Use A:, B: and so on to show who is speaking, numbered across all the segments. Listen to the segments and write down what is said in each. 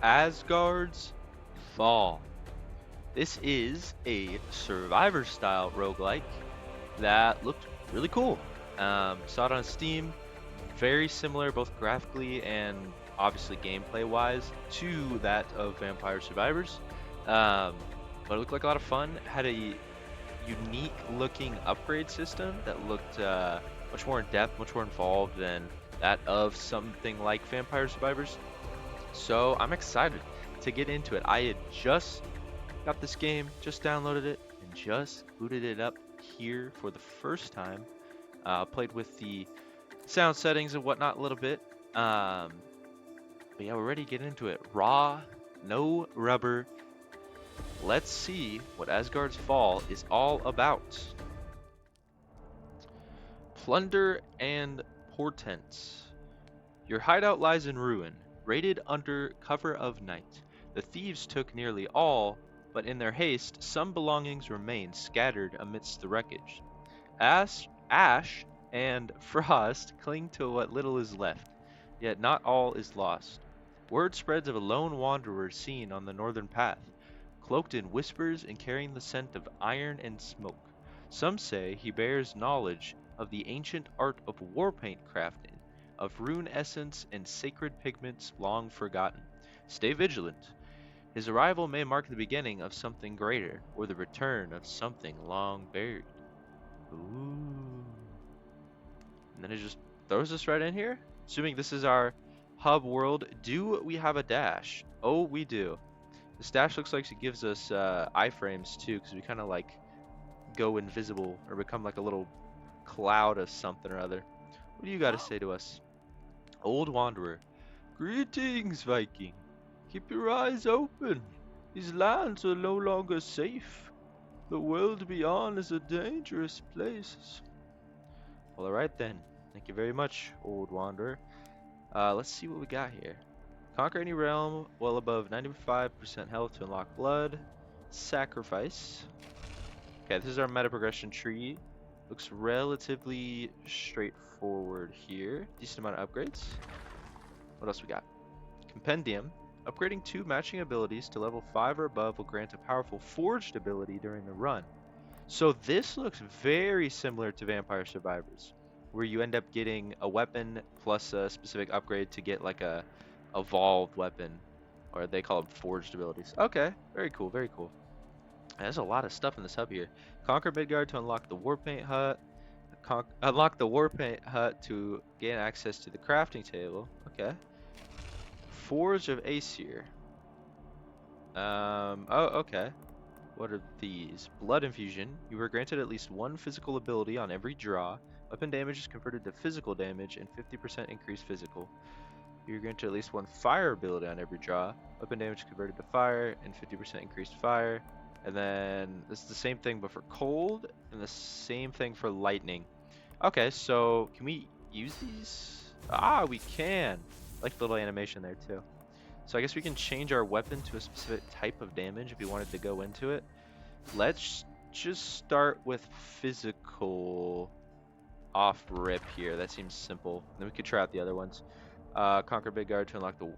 A: Asgard's Fall. This is a survivor style roguelike that looked really cool. Saw it on Steam, very similar both graphically and obviously gameplay wise to that of Vampire Survivors. Um, but it looked like a lot of fun. Had a unique looking upgrade system that looked much more in depth, much more involved than that of something like Vampire Survivors. So I'm excited to get into it. I had just got this game, just downloaded it, and just booted it up here for the first time. Played with the sound settings and whatnot a little bit. But yeah, we're ready to get into it. Raw, no rubber. Let's see what Asgard's Fall is all about. Plunder and portents. Your hideout lies in ruin, raided under cover of night. The thieves took nearly all, but in their haste, some belongings remain scattered amidst the wreckage. Ash and Frost cling to what little is left, yet not all is lost. Word spreads of a lone wanderer seen on the northern path, cloaked in whispers and carrying the scent of iron and smoke. Some say he bears knowledge of the ancient art of warpaint crafting, of rune essence and sacred pigments long forgotten. Stay vigilant. His arrival may mark the beginning of something greater, or the return of something long buried. Ooh. And then it just throws us right in here. Assuming this is our hub world, do we have a dash? Oh, we do. This dash looks like it gives us iframes too, because we kind of like go invisible or become like a little cloud of something or other. What do you got to say to us? Old Wanderer. Greetings, Viking. Keep your eyes open. These lands are no longer safe. The world beyond is a dangerous place. Well, alright then. Thank you very much, Old Wanderer. Let's see what we got here. Conquer any realm well above 95% health to unlock blood. Sacrifice. Okay, this is our meta progression tree. Looks relatively straightforward here. Decent amount of upgrades. What else we got? Compendium. Upgrading 2 matching abilities to level 5 or above will grant a powerful forged ability during the run. So this looks very similar to Vampire Survivors, where you end up getting a weapon plus a specific upgrade to get like a evolved weapon, or they call them forged abilities. Okay, very cool, very cool. There's a lot of stuff in this hub here. Conquer Midgard to unlock the Warpaint Hut. Unlock the Warpaint Hut to gain access to the crafting table. Okay. Forge of Aesir. Oh, okay. What are these? Blood Infusion. You were granted at least 1 physical ability on every draw. Weapon damage is converted to physical damage and 50% increased physical. You're granted at least 1 fire ability on every draw. Weapon damage converted to fire and 50% increased fire. And then this is the same thing but for cold and the same thing for lightning. Okay, so can we use these? Ah, we can. I like the little animation there too. So I guess we can change our weapon to a specific type of damage if we wanted to go into it. Let's just start with physical off rip here. That seems simple. Then we could try out the other ones. Conquer Midgard to unlock the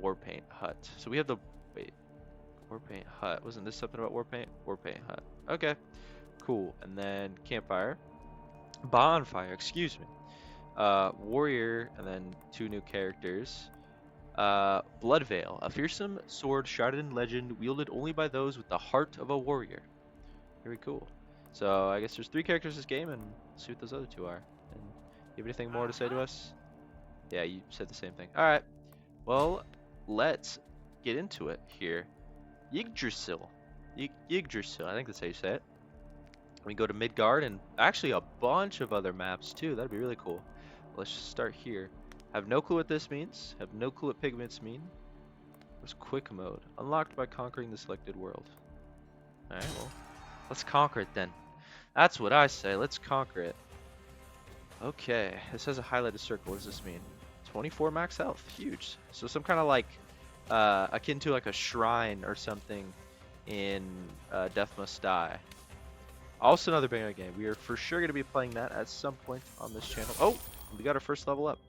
A: Warpaint Hut. So we have the Warpaint Hut. Wasn't this something about Warpaint? Warpaint Hut. Okay, cool. And then Campfire. Bonfire, excuse me. Warrior, and then 2 new characters. Blood Veil, a fearsome sword shrouded in legend, wielded only by those with the heart of a warrior. Very cool. So I guess there's 3 characters in this game, and let's see what those other 2 are. And you have anything more to say to us? Yeah, you said the same thing. Alright, well, let's get into it here. Yggdrasil. Yggdrasil, I think that's how you say it. We go to Midgard and actually a bunch of other maps too. That'd be really cool. Let's just start here. Have no clue what this means. Have no clue what pigments mean. What's quick mode? Unlocked by conquering the selected world. Alright, well, let's conquer it then. That's what I say. Let's conquer it. Okay, this has a highlighted circle. What does this mean? 24 max health. Huge. So some kind of like akin to like a shrine or something in Death Must Die. Also another banger game. We are for sure going to be playing that at some point on this channel. Oh, we got our first level up.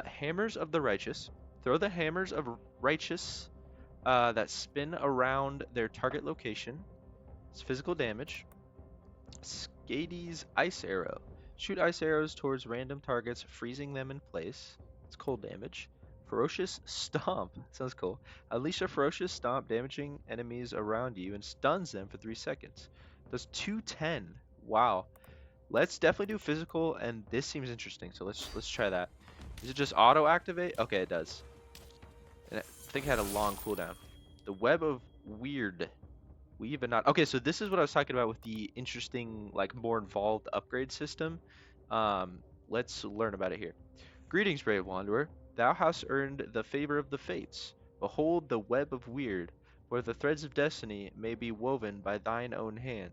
A: Hammers of the Righteous. Throw the hammers of righteous that spin around their target location. It's physical damage. Skady's Ice Arrow. Shoot ice arrows towards random targets, freezing them in place. It's cold damage. Ferocious Stomp. Sounds cool. Unleash a Ferocious Stomp, damaging enemies around you and stuns them for 3 seconds. Does 210. Wow. Let's definitely do physical, and this seems interesting, so let's try that. Does it just auto activate? Okay, it does. And I think it had a long cooldown. The Web of Weird. Weave and not. Okay, so this is what I was talking about with the interesting, like more involved upgrade system. Let's learn about it here. Greetings, brave wanderer. Thou hast earned the favor of the fates. Behold the web of weird, where the threads of destiny may be woven by thine own hand.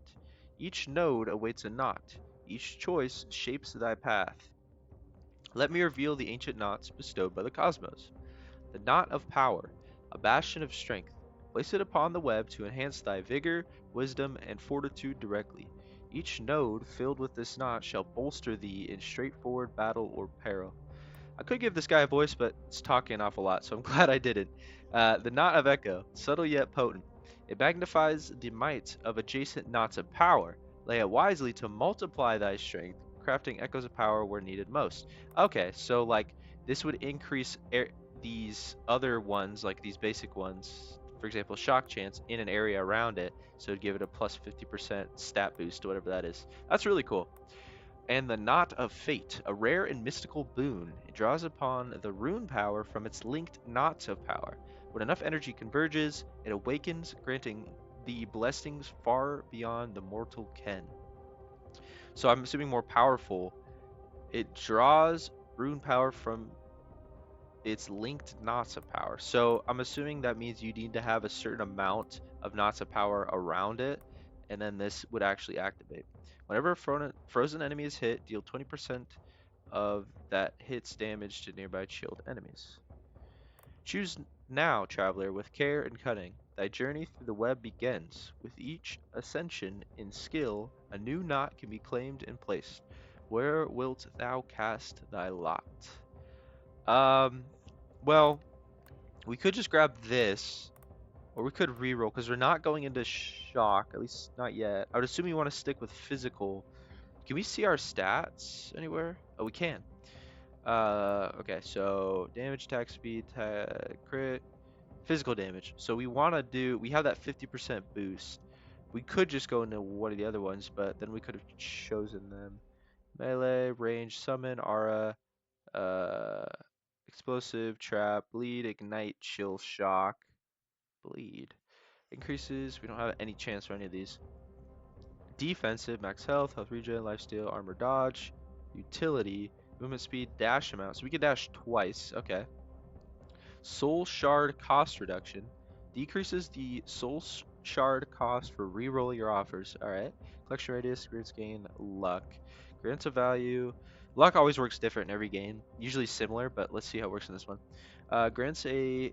A: Each node awaits a knot. Each choice shapes thy path. Let me reveal the ancient knots bestowed by the cosmos. The knot of power, a bastion of strength. Place it upon the web to enhance thy vigor, wisdom, and fortitude directly. Each node filled with this knot shall bolster thee in straightforward battle or peril. I could give this guy a voice, but it's talking an awful lot, so I'm glad I didn't. The Knot of Echo, subtle yet potent. It magnifies the might of adjacent knots of power. Lay it wisely to multiply thy strength, crafting echoes of power where needed most. Okay, so like this would increase these other ones, like these basic ones, for example, shock chance in an area around it, so it'd give it a plus 50% stat boost, whatever that is. That's really cool. And the Knot of Fate, a rare and mystical boon. It draws upon the rune power from its linked knots of power. When enough energy converges, it awakens, granting the blessings far beyond the mortal ken. So I'm assuming more powerful. It draws rune power from its linked knots of power. So I'm assuming that means you need to have a certain amount of knots of power around it, and then this would actually activate. Whenever a frozen enemy is hit, deal 20% of that hit's damage to nearby chilled enemies. Choose now, traveler, with care and cunning. Thy journey through the web begins. With each ascension in skill, a new knot can be claimed and placed. Where wilt thou cast thy lot? Well, we could just grab this, or we could reroll, because we're not going into shock, at least not yet. I would assume you want to stick with physical. Can we see our stats anywhere? Oh, we can. Okay, so damage, attack speed, crit, physical damage. So we want to do, we have that 50% boost. We could just go into one of the other ones, but then we could have chosen them. Melee, range, summon, aura, explosive, trap, bleed, ignite, chill, shock, bleed. Increases, we don't have any chance for any of these. Defensive, max health, health regen, lifesteal, armor dodge, utility, movement speed, dash amount. So we can dash twice, okay. Soul shard cost reduction. Decreases the soul shard cost for re-rolling your offers. Alright. Collection radius, grants gain, luck. Grants a value. Luck always works different in every game. Usually similar, but let's see how it works in this one. Grants a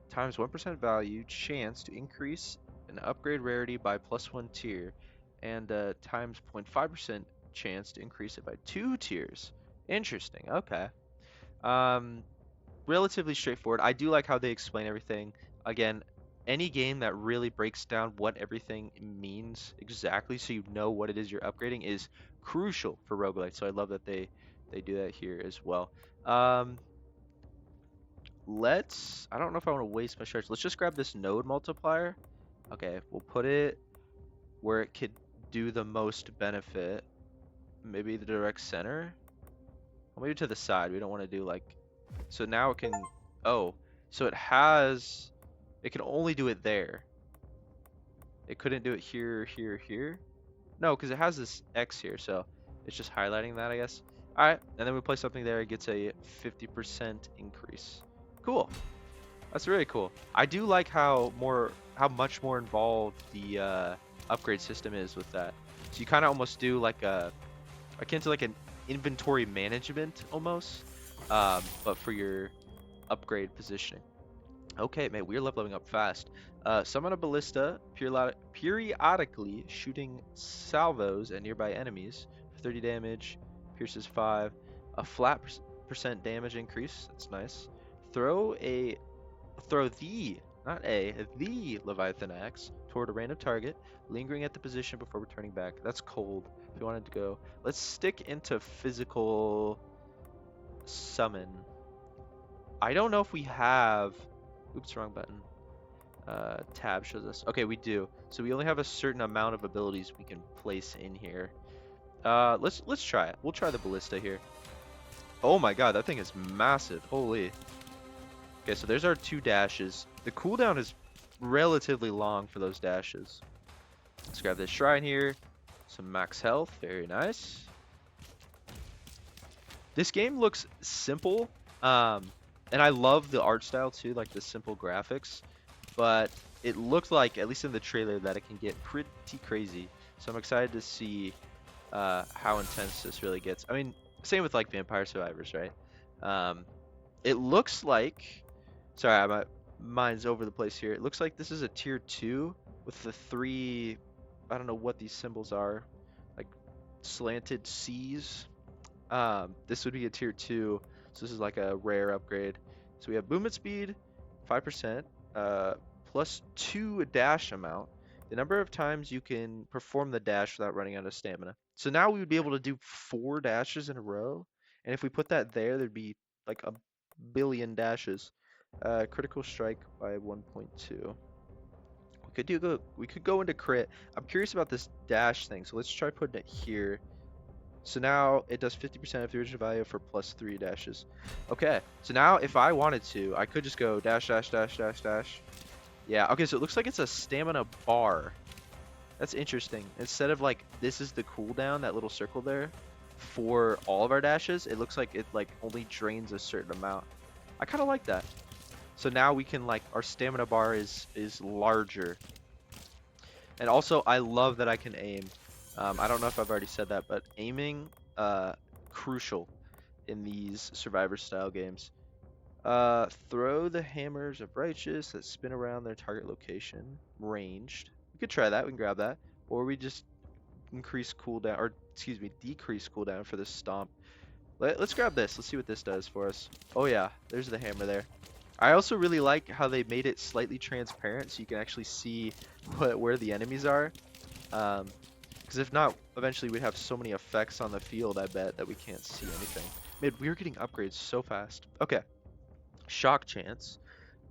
A: times 1% value chance to increase an upgrade rarity by +1 tier, and times 0.5% chance to increase it by 2 tiers. Interesting. Okay. Relatively straightforward. I do like how they explain everything. Again, any game that really breaks down what everything means exactly, so you know what it is you're upgrading, is crucial for roguelite. So I love that they do that here as well. I don't know if I want to waste my shards. Let's just grab this node multiplier. Okay, we'll put it where it could do the most benefit. Maybe the direct center. Or maybe to the side. We don't want to do like, so now it can, oh, so it can only do it there. It couldn't do it here, here, here. No, because it has this X here, so it's just highlighting that, I guess. All right, and then we place something there, it gets a 50% increase. Cool. That's really cool. I do like how much more involved the upgrade system is with that. So you kind of almost do like akin to like an inventory management almost, but for your upgrade positioning. Okay, man, we're leveling up fast. Summon a ballista, periodically shooting salvos at nearby enemies for 30 damage, pierces 5, a flat percent damage increase, that's nice. Throw a Throw the, not a, the Leviathan axe toward a random target, lingering at the position before returning back. That's cold. If you wanted to go, let's stick into physical summon. I don't know if we have. Oops, wrong button. Tab shows us. Okay, we do. So we only have a certain amount of abilities we can place in here. Let's try it. We'll try the ballista here. Oh my god, that thing is massive. Holy. Okay, so there's our 2 dashes. The cooldown is relatively long for those dashes. Let's grab this shrine here. Some max health. Very nice. This game looks simple. And I love the art style too, like the simple graphics. But it looked like, at least in the trailer, that it can get pretty crazy. So I'm excited to see how intense this really gets. I mean, same with like Vampire Survivors, right? It looks like, sorry, my mind's over the place here. It looks like this is a tier 2 with the 3, I don't know what these symbols are, like slanted C's. This would be a tier 2, so this is like a rare upgrade. So we have movement speed, 5%, plus 2 dash amount. The number of times you can perform the dash without running out of stamina. So now we would be able to do 4 dashes in a row, and if we put that there, there'd be like a billion dashes. Critical strike by 1.2. We could go into crit. I'm curious about this dash thing, so let's try putting it here. So now it does 50% of the original value for plus 3 dashes. Okay, so now if I wanted to, I could just go dash, dash, dash, dash, dash. Yeah, okay, so it looks like it's a stamina bar. That's interesting. Instead of like, this is the cooldown, that little circle there, for all of our dashes, it looks like it like only drains a certain amount. I kind of like that. So now we can like, our stamina bar is larger. And also, I love that I can aim. I don't know if I've already said that, but aiming, crucial in these survivor style games. Throw the hammers of righteous that spin around their target location, ranged. We could try that, we can grab that. Or we just increase cooldown, or excuse me, decrease cooldown for this stomp. Let's grab this, let's see what this does for us. Oh yeah, there's the hammer there. I also really like how they made it slightly transparent so you can actually see where the enemies are. Because if not, eventually we'd have so many effects on the field, I bet, that we can't see anything. Man, we're getting upgrades so fast. Okay. Shock chance.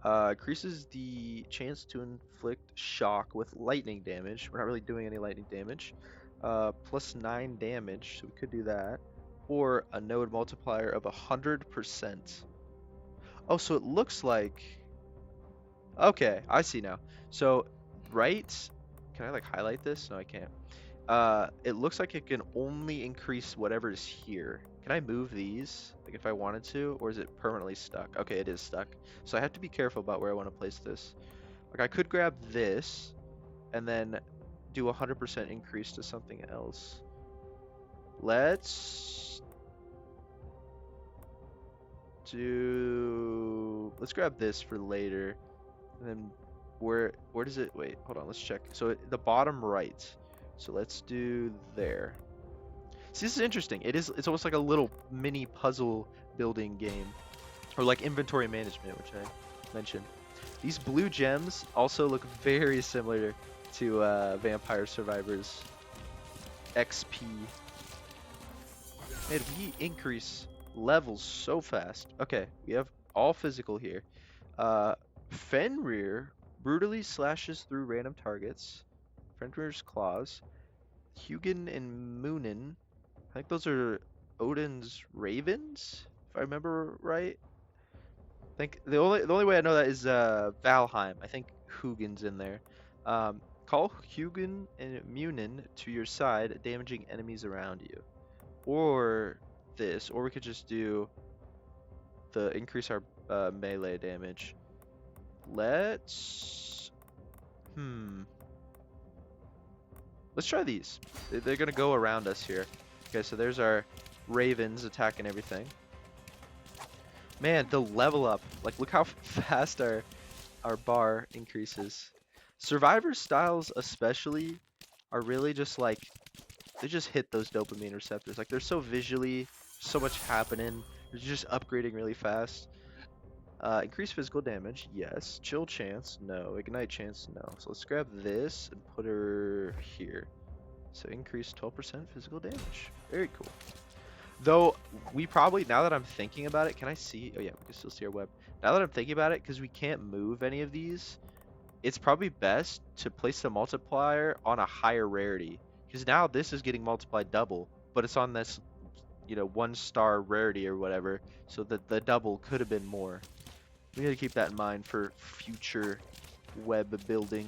A: Increases the chance to inflict shock with lightning damage. We're not really doing any lightning damage. Plus 9 damage, so we could do that. Or a node multiplier of 100%. Oh, so it looks like... Okay, I see now. So, right... Can I, like, highlight this? No, I can't. It looks like it can only increase whatever is here. Can I move these, like if I wanted to, or is it permanently stuck? Okay, it is stuck. So I have to be careful about where I want to place this. Like I could grab this, and then do 100% increase to something else. Let's grab this for later, and then where does it? Wait, hold on, let's check. So the bottom right. So let's do there. See, this is interesting. It's almost like a little mini puzzle building game, or like inventory management, which I mentioned. These blue gems also look very similar to Vampire Survivors XP. Man, we increase levels so fast. Okay, we have all physical here. Fenrir brutally slashes through random targets. Fenrir's claws. Hugin and Moonin. I think those are Odin's ravens, if I remember right. I think the only way I know that is Valheim. I think Hugin's in there. Call Hugin and Munin to your side, damaging enemies around you. Or this, or we could just do the increase our melee damage. Let's try these. They're gonna go around us here. Okay, so there's our ravens attacking everything. Man, the level up. Like, look how fast our bar increases. Survivor styles especially are really just like, they just hit those dopamine receptors. Like, they're so visually, so much happening. They're just upgrading really fast. Increase physical damage, yes. Chill chance, no. Ignite chance, no. So let's grab this and put her here. So increase 12% physical damage. Very cool. Though, we probably, now that I'm thinking about it, can I see? Oh yeah, we can still see our web. Now that I'm thinking about it, because we can't move any of these, it's probably best to place the multiplier on a higher rarity. Because now this is getting multiplied double, but it's on this, 1-star rarity or whatever. So the double could have been more. We gotta keep that in mind for future web building.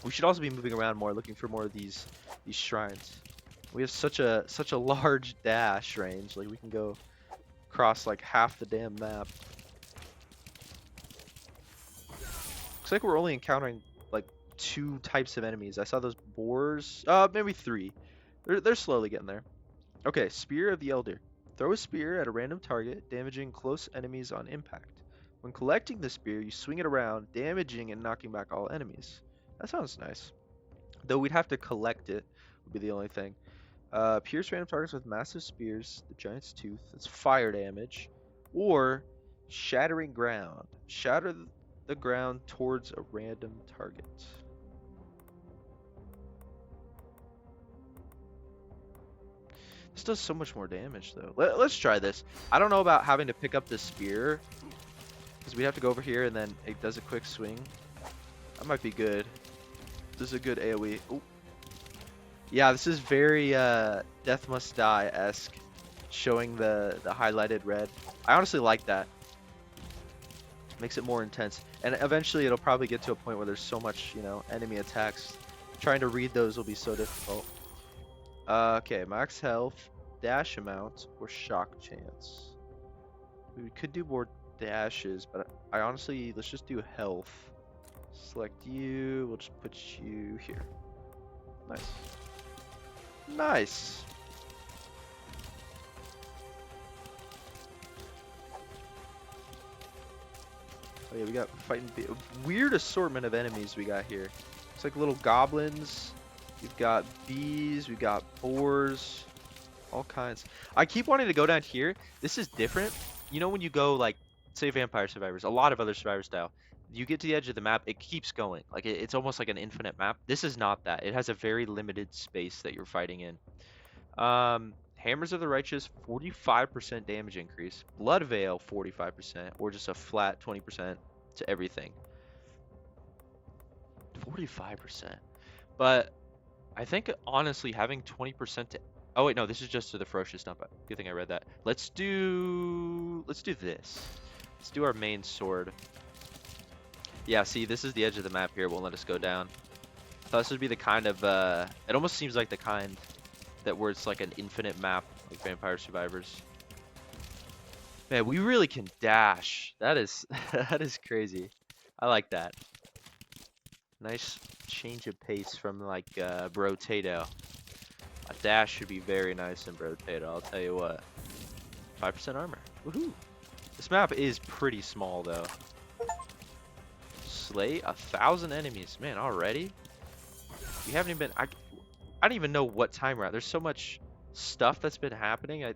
A: We should also be moving around more, looking for more of these shrines. We have such a large dash range, like we can go across like half the damn map. Looks like we're only encountering like 2 types of enemies. I saw those boars, maybe 3. They're slowly getting there. Okay, Spear of the Elder. Throw a spear at a random target, damaging close enemies on impact. When collecting the spear, you swing it around, damaging and knocking back all enemies. That sounds nice. Though we'd have to collect it, would be the only thing. Pierce random targets with massive spears, the giant's tooth, that's fire damage. Or shattering ground. Shatter the ground towards a random target. This does so much more damage though. Let's try this. I don't know about having to pick up the spear, because we have to go over here and then it does a quick swing. That might be good. This is a good AoE. Ooh. Yeah, this is very Death Must Die-esque, showing the highlighted red. I honestly like that. Makes it more intense. And eventually it'll probably get to a point where there's so much, enemy attacks. Trying to read those will be so difficult. Okay, max health, dash amount, or shock chance. We could do more dashes, but I honestly, let's just do health. Select you, we'll just put you here. Nice. Nice. Oh yeah, we got fighting weird assortment of enemies we got here. It's like little goblins. We've got bees, we've got boars, all kinds. I keep wanting to go down here. This is different. You know when you go like, say Vampire Survivors, a lot of other Survivor style, you get to the edge of the map, it keeps going. Like it's almost like an infinite map. This is not that. It has a very limited space that you're fighting in. Hammers of the Righteous, 45% damage increase. Blood Veil, 45%, or just a flat 20% to everything. 45%. But I think honestly having 20% to, oh wait, no, this is just to the ferocious stump. Good thing I read that. Let's do this. Let's do our main sword. Yeah, see, this is the edge of the map here. It won't let us go down. I thought this would be the kind of it almost seems like the kind that where it's like an infinite map, like Vampire Survivors. Man, we really can dash. That is that is crazy. I like that. Nice change of pace from like Brotato. A dash should be very nice in Brotato, I'll tell you what. 5% armor. Woohoo! This map is pretty small though. Slay 1,000 enemies. Man, already? We haven't even been... I don't even know what time we're at. There's so much stuff that's been happening. I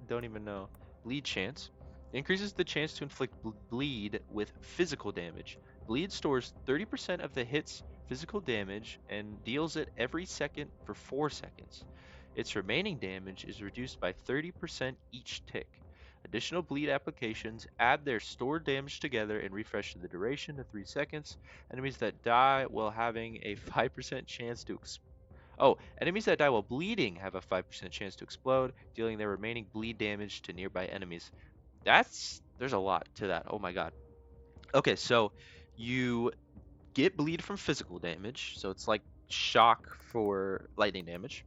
A: don't even know. Bleed chance. Increases the chance to inflict bleed with physical damage. Bleed stores 30% of the hit's physical damage and deals it every second for 4 seconds. Its remaining damage is reduced by 30% each tick. Additional bleed applications add their stored damage together and refresh the duration to 3 seconds. Enemies that die while having a 5% chance to enemies that die while bleeding have a 5% chance to explode, dealing their remaining bleed damage to nearby enemies. There's a lot to that. Oh my god. Okay, so you get bleed from physical damage, so it's like shock for lightning damage.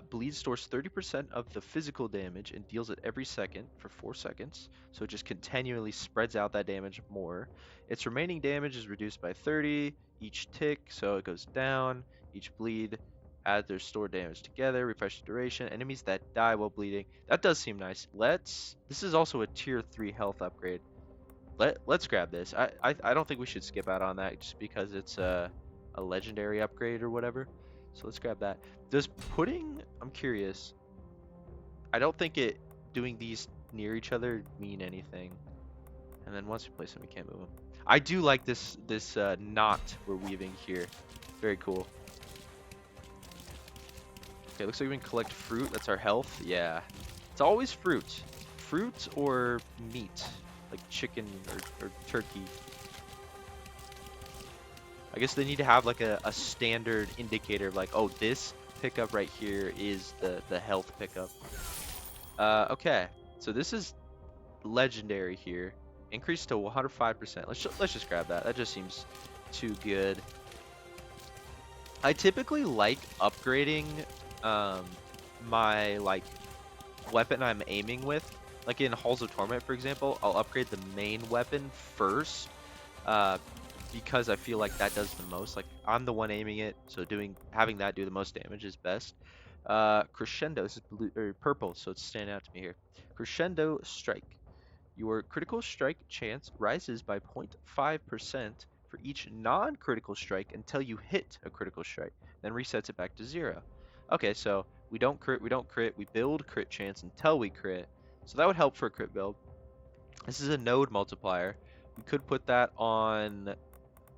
A: Bleed stores 30% of the physical damage and deals it every second for 4 seconds, so it just continually spreads out that damage more. Its remaining damage is reduced by 30 each tick, so it goes down. Each bleed add their stored damage together, refresh the duration. Enemies that die while bleeding. That does seem nice. This is also a tier 3 health upgrade. Let's grab this. I don't think we should skip out on that just because it's a legendary upgrade or whatever. So let's grab that. Does putting, I'm curious. I don't think doing these near each other mean anything. And then once we place them, we can't move them. I do like this knot we're weaving here. Very cool. Okay, looks like we can collect fruit. That's our health. Yeah. It's always fruit. Fruit or meat. Like chicken or turkey. I guess they need to have like a standard indicator of like, oh, this pickup right here is the health pickup. Okay. So this is legendary here. Increase to 105%. Let's just grab that. That just seems too good. I typically like upgrading my like weapon I'm aiming with. Like in Halls of Torment, for example, I'll upgrade the main weapon first because I feel like that does the most. Like I'm the one aiming it, so having that do the most damage is best. Crescendo, this is blue or purple, so it's standing out to me here. Crescendo Strike. Your critical strike chance rises by 0.5% for each non-critical strike until you hit a critical strike, then resets it back to 0. Okay, so we don't crit, we build crit chance until we crit. So that would help for a crit build. This is a node multiplier. We could put that on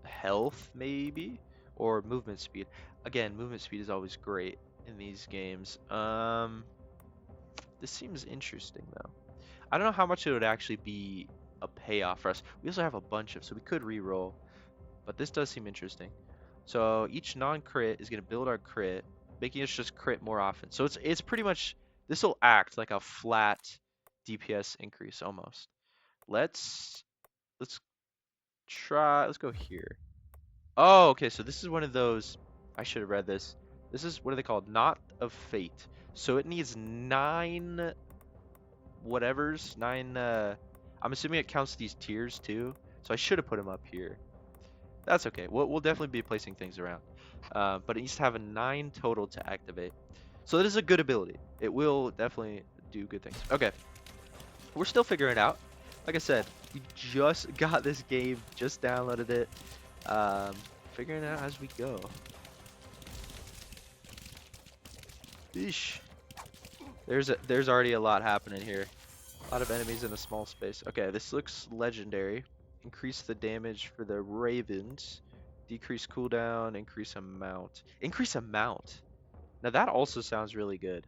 A: health maybe, or movement speed. Again, movement speed is always great in these games. This seems interesting though. I don't know how much it would actually be a payoff for us. We also have a bunch of, so we could re-roll, but this does seem interesting. So each non-crit is going to build our crit, making us just crit more often. So it's pretty much, this will act like a flat DPS increase almost. Let's go here. Oh, okay, so this is one of those, I should have read this. This is, what are they called? Knot of Fate. So it needs 9 whatevers, 9, I'm assuming it counts these tiers too. So I should have put them up here. That's okay. We'll definitely be placing things around. But it needs to have a 9 total to activate. So that is a good ability. It will definitely do good things. Okay. We're still figuring it out. Like I said, we just got this game, just downloaded it. Figuring it out as we go. Eesh. There's already a lot happening here. A lot of enemies in a small space. Okay, this looks legendary. Increase the damage for the ravens. Decrease cooldown, increase amount. Increase amount. Now that also sounds really good.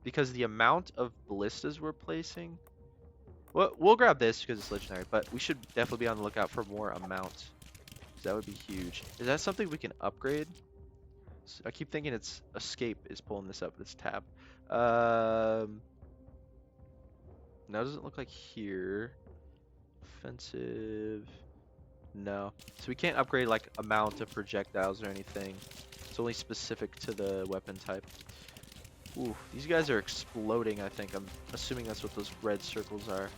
A: Because the amount of ballistas we're placing. Well, we'll grab this because it's legendary, but we should definitely be on the lookout for more amount. That would be huge. Is that something we can upgrade? I keep thinking it's escape is pulling this up, but it's tab. No, it doesn't look like here. Offensive. No. So we can't upgrade like amount of projectiles or anything. It's only specific to the weapon type. Ooh, these guys are exploding, I think. I'm assuming that's what those red circles are.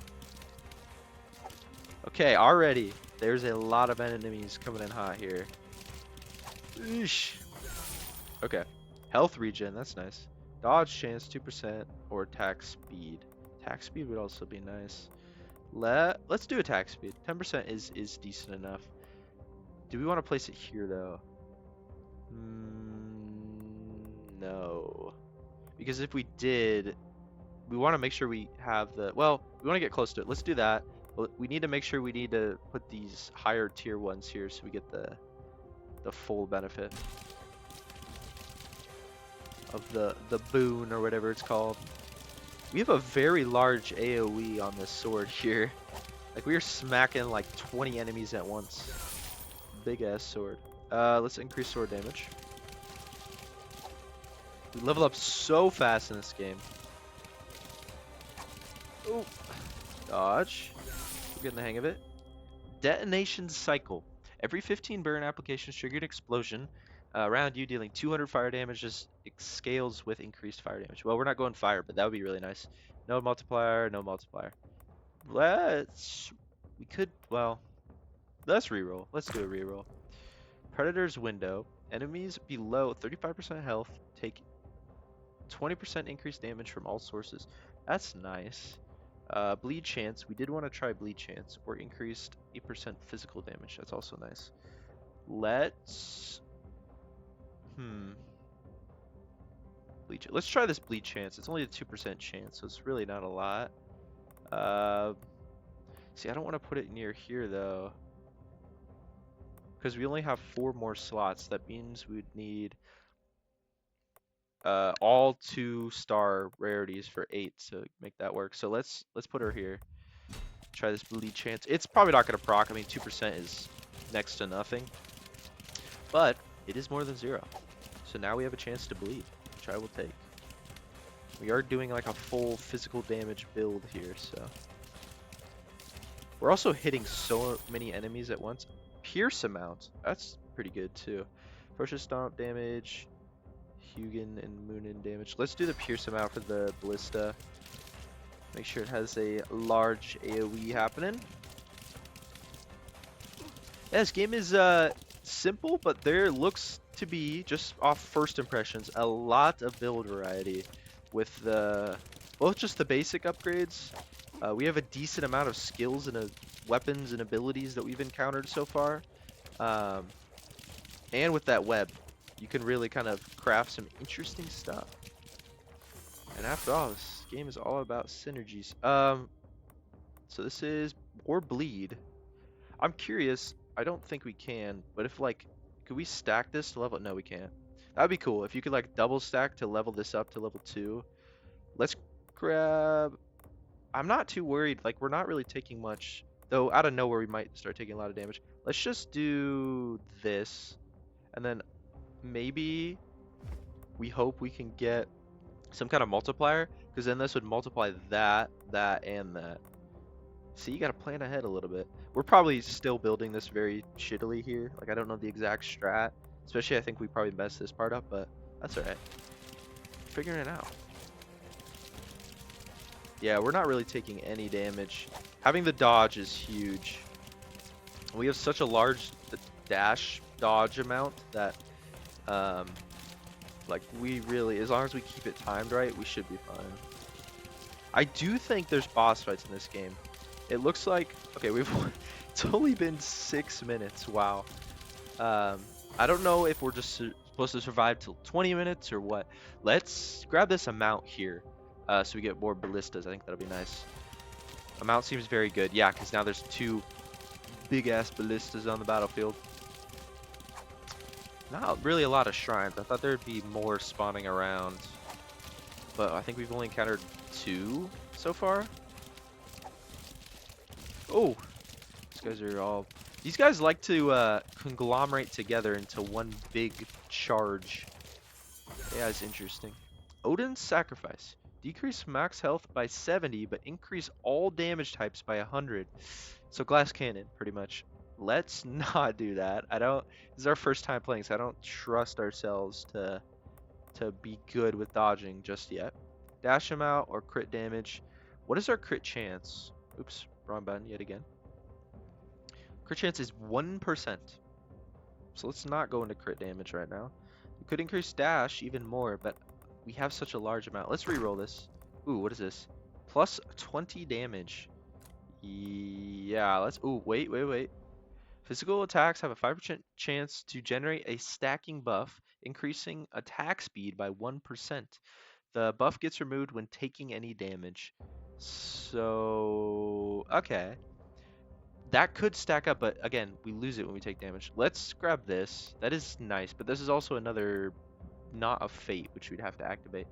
A: Okay, already. There's a lot of enemies coming in hot here. Eesh. Okay. Health regen, that's nice. Dodge chance 2% or attack speed. Attack speed would also be nice. Let's do attack speed. 10% is decent enough. Do we want to place it here though? No. Because if we did, we want to make sure we have the, well, we want to get close to it. Let's do that. We need to make sure we need to put these higher tier ones here so we get the full benefit of the boon or whatever it's called. We have a very large AoE on this sword here. Like we are smacking like 20 enemies at once. Big ass sword. Let's increase sword damage. We level up so fast in this game. Ooh. Dodge. We're getting the hang of it. Detonation cycle. Every 15 burn applications trigger an explosion around you, dealing 200 fire damage. Just scales with increased fire damage. Well, we're not going fire, but that would be really nice. No multiplier, no multiplier. We could, well, let's reroll. Let's do a reroll. Predator's window. Enemies below 35% health take 20% increased damage from all sources. That's nice. Bleed chance. We did want to try bleed chance or increased 8% physical damage. That's also nice. Let's let's try this bleed chance. It's only a 2% chance, so it's really not a lot. See, I don't want to put it near here though, because we only have 4 more slots. That means we'd need all 2-star rarities for 8 to make that work. So let's put her here. Try this bleed chance. It's probably not gonna proc. I mean, 2% is next to nothing, but it is more than 0. So now we have a chance to bleed, which I will take. We are doing like a full physical damage build here, so. We're also hitting so many enemies at once. Pierce amount, that's pretty good too. Ferocious Stomp damage, Hugin and Moonin damage. Let's do the Pierce amount for the Ballista. Make sure it has a large AoE happening. Yeah, this game is simple, but there looks to be, just off first impressions, a lot of build variety with both just the basic upgrades. We have a decent amount of skills and weapons and abilities that we've encountered so far. And with that web, you can really kind of craft some interesting stuff. And after all, this game is all about synergies. So this is more bleed. I'm curious. I don't think we can, but if like, could we stack this to level? No, we can't. That'd be cool if you could like double stack to level this up to level 2. Let's grab. I'm not too worried. Like, we're not really taking much, though. Out of nowhere, we might start taking a lot of damage. Let's just do this, and then maybe we hope we can get some kind of multiplier, because then this would multiply that, and that. See, you gotta plan ahead a little bit. We're probably still building this very shittily here. Like, I don't know the exact strat. Especially, I think we probably messed this part up, but that's alright. Figuring it out. Yeah, we're not really taking any damage. Having the dodge is huge. We have such a large dash dodge amount that, like, we really, as long as we keep it timed right, we should be fine. I do think there's boss fights in this game. It looks like, okay, it's only been 6 minutes, wow. I don't know if we're just supposed to survive till 20 minutes or what. Let's grab this amount here, so we get more ballistas. I think that'll be nice. Amount seems very good, yeah, because now there's 2 big-ass ballistas on the battlefield. Not really a lot of shrines. I thought there'd be more spawning around, but I think we've only encountered 2 so far. Oh, these guys are all... These guys like to conglomerate together into one big charge. Yeah, it's interesting. Odin's Sacrifice. Decrease max health by 70, but increase all damage types by 100. So glass cannon, pretty much. Let's not do that. This is our first time playing, so I don't trust ourselves to be good with dodging just yet. Dash him out or crit damage. What is our crit chance? Oops, wrong button yet again. Crit chance is 1%. So let's not go into crit damage right now. We could increase dash even more, but we have such a large amount. Let's re-roll this. Ooh, what is this? Plus 20 damage. Yeah, let's... Ooh, wait. Physical attacks have a 5% chance to generate a stacking buff, increasing attack speed by 1%. The buff gets removed when taking any damage. So... okay. That could stack up, but again, we lose it when we take damage. Let's grab this. That is nice, but this is also another Knot of Fate, which we'd have to activate.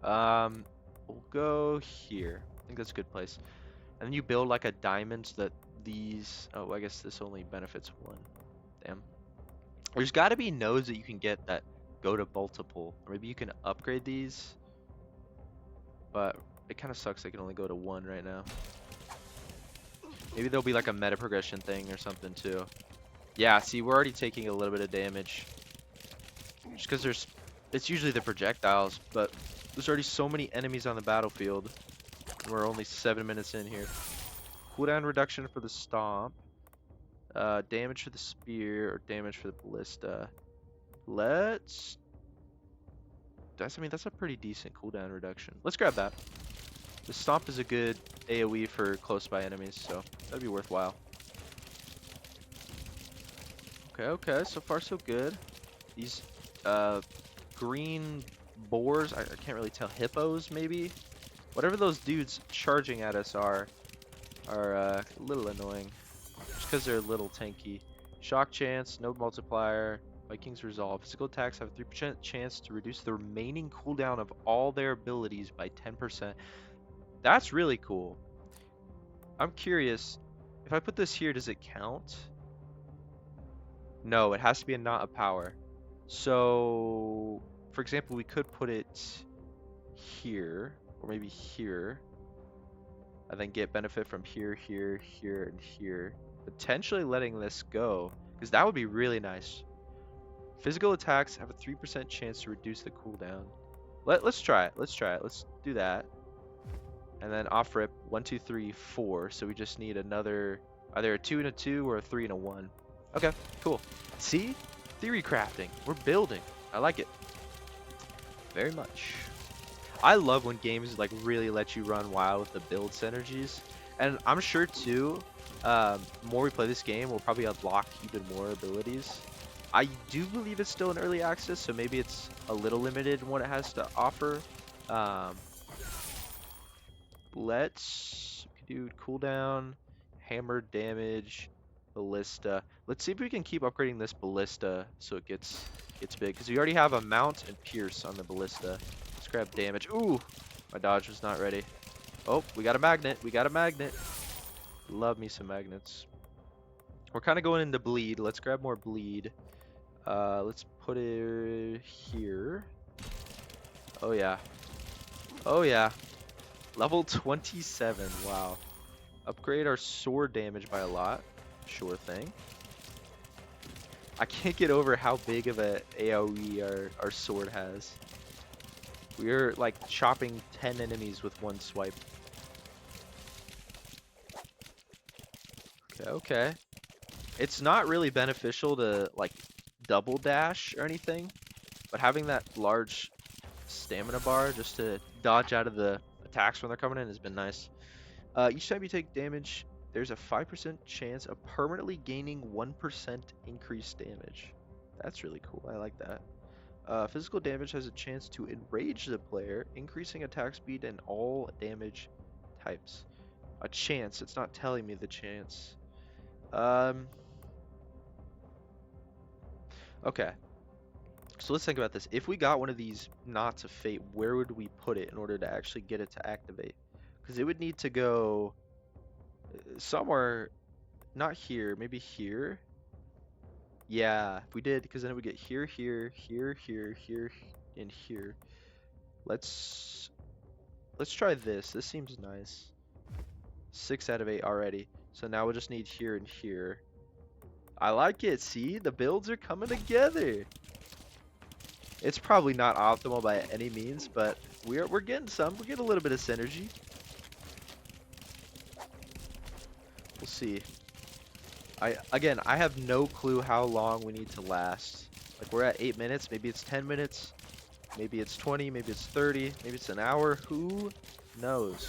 A: We'll go here. I think that's a good place. And then you build like a diamond so that these... Oh, I guess this only benefits 1. Damn. There's got to be nodes that you can get that go to multiple. Or maybe you can upgrade these. But it kind of sucks they can only go to 1 right now. Maybe there'll be like a meta progression thing or something too. Yeah, see, we're already taking a little bit of damage. Just because it's usually the projectiles, but there's already so many enemies on the battlefield. We're only 7 minutes in here. Cooldown reduction for the stomp. Damage for the spear or damage for the ballista. I mean, that's a pretty decent cooldown reduction. Let's grab that. The stomp is a good AoE for close by enemies, so that'd be worthwhile. Okay, so far so good. These green boars, I can't really tell, hippos maybe? Whatever those dudes charging at us are, are a little annoying. Just because they're a little tanky. Shock chance, node multiplier, Vikings resolve. Physical attacks have a 3% chance to reduce the remaining cooldown of all their abilities by 10%. That's really cool. I'm curious, if I put this here, does it count? No, it has to be a not a power. So, for example, we could put it here, or maybe here, and then get benefit from here, here, here, and here. Potentially letting this go, because that would be really nice. Physical attacks have a 3% chance to reduce the cooldown. Let's try it. Let's try it. Let's do that. And then off rip 1, 2, 3, 4. So we just need another, either a 2 and a 2 or a 3 and a 1. Okay, cool. See? Theory crafting. We're building. I like it very much. I love when games like really let you run wild with the build synergies. And I'm sure too, more we play this game, we'll probably unlock even more abilities. I do believe it's still in early access, so maybe it's a little limited in what it has to offer. Let's do cooldown, hammer damage, ballista. Let's see if we can keep upgrading this ballista so it gets big, because we already have a mount and pierce on the ballista. Let's grab damage. Ooh, my dodge was not ready. Oh, we got a magnet. We got a magnet. Love me some magnets. We're kind of going into bleed. Let's grab more bleed. Let's put it here. Oh yeah. Oh yeah. Level 27. Wow. Upgrade our sword damage by a lot. Sure thing. I can't get over how big of a AoE our sword has. We're like chopping 10 enemies with one swipe. Okay, okay. It's not really beneficial to like double dash or anything, but having that large stamina bar just to dodge out of the attacks when they're coming in has been nice. Each time you take damage, there's a 5% chance of permanently gaining 1% increased damage. That's really cool. I like that. Physical damage has a chance to enrage the player, increasing attack speed and all damage types. A chance. It's not telling me the chance. Okay. So let's think about this. If we got one of these Knots of Fate, where would we put it in order to actually get it to activate? Because it would need to go somewhere, not here, maybe here. Yeah, if we did, because then it would get here, here, here, here, here, and here. Let's try this. This seems nice. 6 out of 8 already. So now we'll just need here and here. I like it. See, the builds are coming together. It's probably not optimal by any means, but we're getting some. We're getting a little bit of synergy. We'll see. Again, I have no clue how long we need to last. Like we're at 8 minutes. Maybe it's 10 minutes. Maybe it's 20. Maybe it's 30. Maybe it's an hour. Who knows?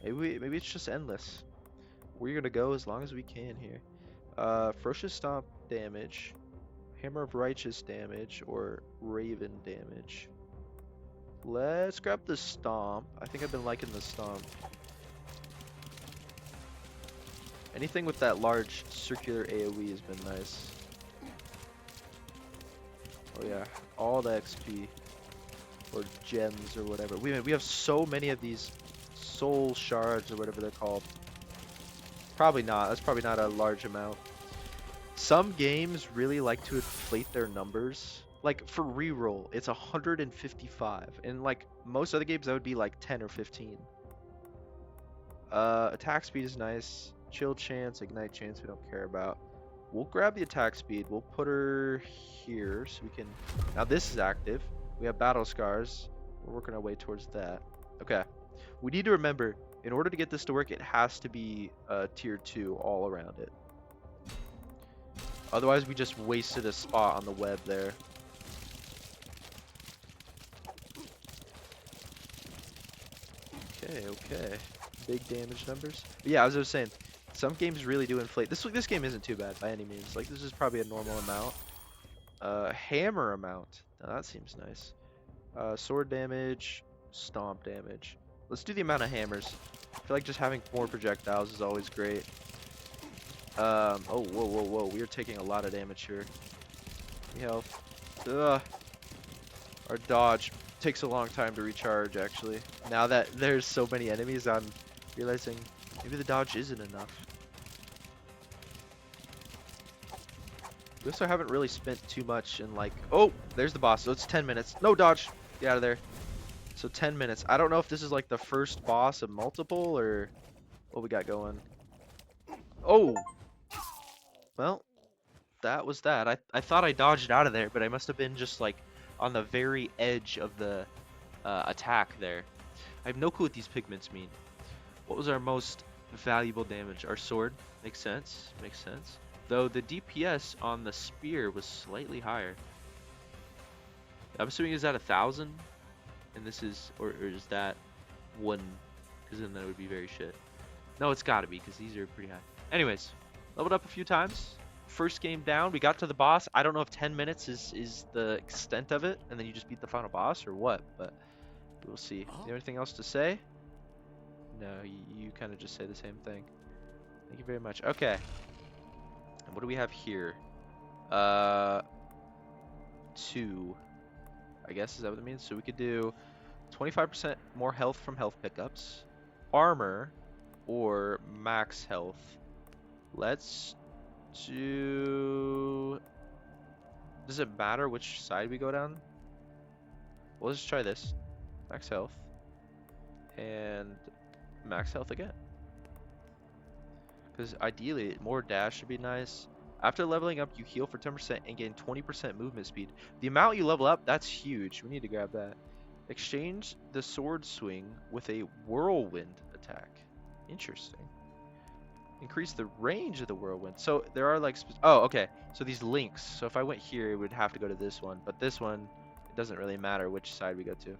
A: Maybe it's just endless. We're gonna go as long as we can here. Ferocious Stomp damage. Hammer of Righteous damage or Raven damage. Let's grab the Stomp. I think I've been liking the Stomp. Anything with that large circular AoE has been nice. Oh yeah, all the XP or gems or whatever. We have so many of these soul shards or whatever they're called. Probably not. That's probably not a large amount. Some games really like to inflate their numbers. Like for reroll, it's 155, and like most other games that would be like 10 or 15. Attack speed is nice. Chill chance, ignite chance, we don't care about. We'll grab the attack speed. We'll put her here so we can. Now this is active. We have battle scars. We're working our way towards that. Okay. We need to remember, in order to get this to work, it has to be tier 2 all around it. Otherwise, we just wasted a spot on the web there. Okay, okay. Big damage numbers. But yeah, as I was saying, some games really do inflate. This game isn't too bad by any means. Like, this is probably a normal amount. Hammer amount. Now, that seems nice. Sword damage, stomp damage. Let's do the amount of hammers. I feel like just having more projectiles is always great. Oh, whoa, whoa, whoa. We are taking a lot of damage here. Give me health. Ugh. Our dodge takes a long time to recharge, actually. Now that there's so many enemies, I'm realizing maybe the dodge isn't enough. We also haven't really spent too much in like... Oh, there's the boss. So it's 10 minutes. No dodge. Get out of there. So 10 minutes. I don't know if this is like the first boss of multiple or what we got going. Oh! Well, that was that. I thought I dodged out of there, but I must have been just like on the very edge of the attack there. I have no clue what these pigments mean. What was our most valuable damage? Our sword. Makes sense. Makes sense. Though the DPS on the spear was slightly higher. I'm assuming is that 1,000? And this is, or is that 1? Because then that would be very shit. No, it's gotta be, because these are pretty high. Anyways, leveled up a few times. First game down, we got to the boss. I don't know if 10 minutes is the extent of it, and then you just beat the final boss, or what, but we'll see. You have anything else to say? No, you kind of just say the same thing. Thank you very much. Okay. And what do we have here? 2. I guess, is that what it means? So we could do 25% more health from health pickups, armor, or max health. Let's do... Does it matter which side we go down? Well, let's try this. Max health. And max health again. Because ideally, more dash would be nice. After leveling up, you heal for 10% and gain 20% movement speed. The amount you level up, that's huge. We need to grab that. Exchange the sword swing with a whirlwind attack. Interesting. Increase the range of the whirlwind. So there are like... Oh, okay. So these links. So if I went here, it would have to go to this one. But this one, it doesn't really matter which side we go to.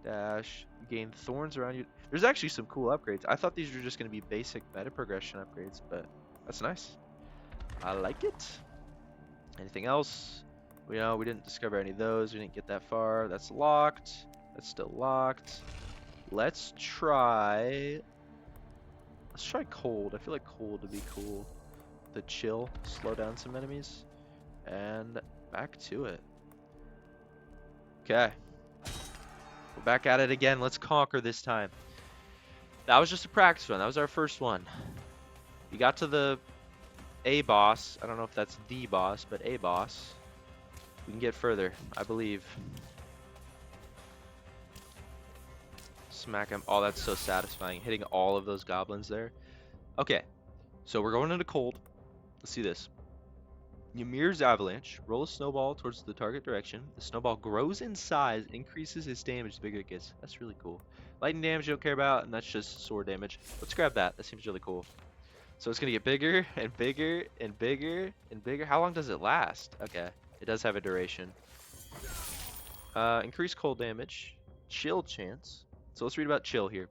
A: Dash. Gain thorns around you. There's actually some cool upgrades. I thought these were just going to be basic meta progression upgrades, but that's nice. I like it. Anything else? We know we didn't discover any of those. We didn't get that far. That's locked. That's still locked. Let's try cold. I feel like cold would be cool. The chill, slow down some enemies, and back to it. Okay. We're back at it again. Let's conquer this time. That was just a practice run. That was our first one. We got to the A boss. I don't know if that's the boss, but A boss. We can get further, I believe. Smack him. Oh, that's so satisfying. Hitting all of those goblins there. Okay. So we're going into cold. Let's see this. Ymir's avalanche. Roll a snowball towards the target direction. The snowball grows in size, increases its damage the bigger it gets. That's really cool. Lightning damage you don't care about, and that's just sword damage. Let's grab that. That seems really cool. So it's going to get bigger and bigger and bigger and bigger. How long does it last? Okay. It does have a duration. Increase cold damage. Chill chance. So let's read about chill here.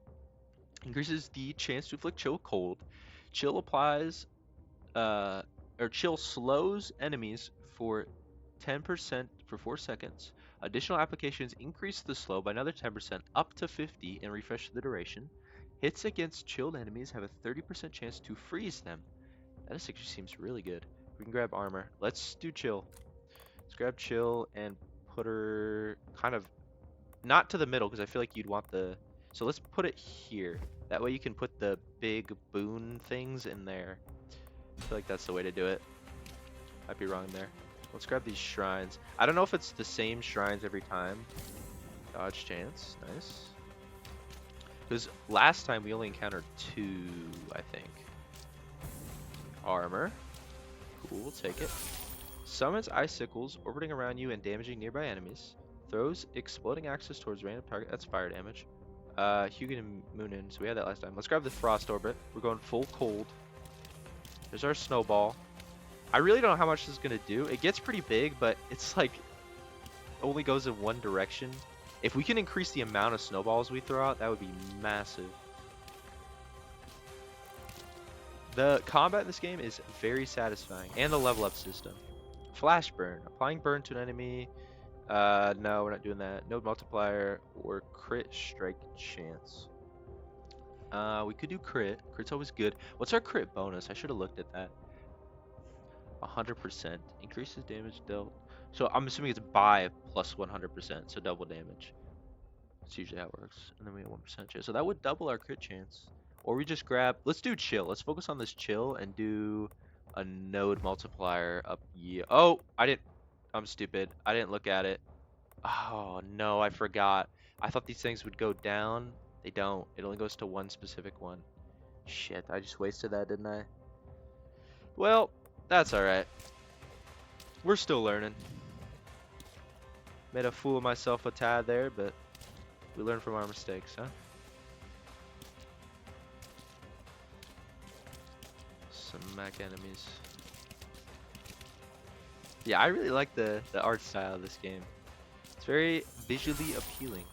A: Increases the chance to inflict chill cold. Chill applies... chill slows enemies for 10% for 4 seconds. Additional applications increase the slow by another 10% up to 50 and refresh the duration. Hits against chilled enemies have a 30% chance to freeze them. That actually seems really good. We can grab armor. Let's do chill. Let's grab chill and put her kind of not to the middle because I feel like you'd want the... So let's put it here. That way you can put the big boon things in there. I feel like that's the way to do it. Might be wrong there. Let's grab these shrines. I don't know if it's the same shrines every time. Dodge chance. Nice. Because last time we only encountered 2, I think. Armor. Cool, we'll take it. Summons icicles orbiting around you and damaging nearby enemies. Throws exploding axes towards random target. That's fire damage. Hugin and Moonin. So we had that last time. Let's grab the frost orbit. We're going full cold. There's our snowball. I really don't know how much this is going to do. It gets pretty big, but it's like only goes in one direction. If we can increase the amount of snowballs we throw out, that would be massive. The combat in this game is very satisfying, and the level up system. Flash burn. Applying burn to an enemy. No, we're not doing that. Node multiplier or crit strike chance. We could do crit. Crit's always good. What's our crit bonus? I should have looked at that. 100%. Increases damage dealt. So I'm assuming it's by plus 100%, so double damage. That's usually how it works. And then we have 1% chance. So that would double our crit chance. Or we just grab, let's do chill. Let's focus on this chill and do a node multiplier up. Yeah. Oh, I'm stupid. I didn't look at it. Oh, no, I forgot. I thought these things would go down. They don't. It only goes to one specific one. Shit, I just wasted that, didn't I? Well, that's alright. We're still learning. Made a fool of myself a tad there, but we learn from our mistakes, huh? Some mech enemies. Yeah, I really like the art style of this game. It's very visually appealing.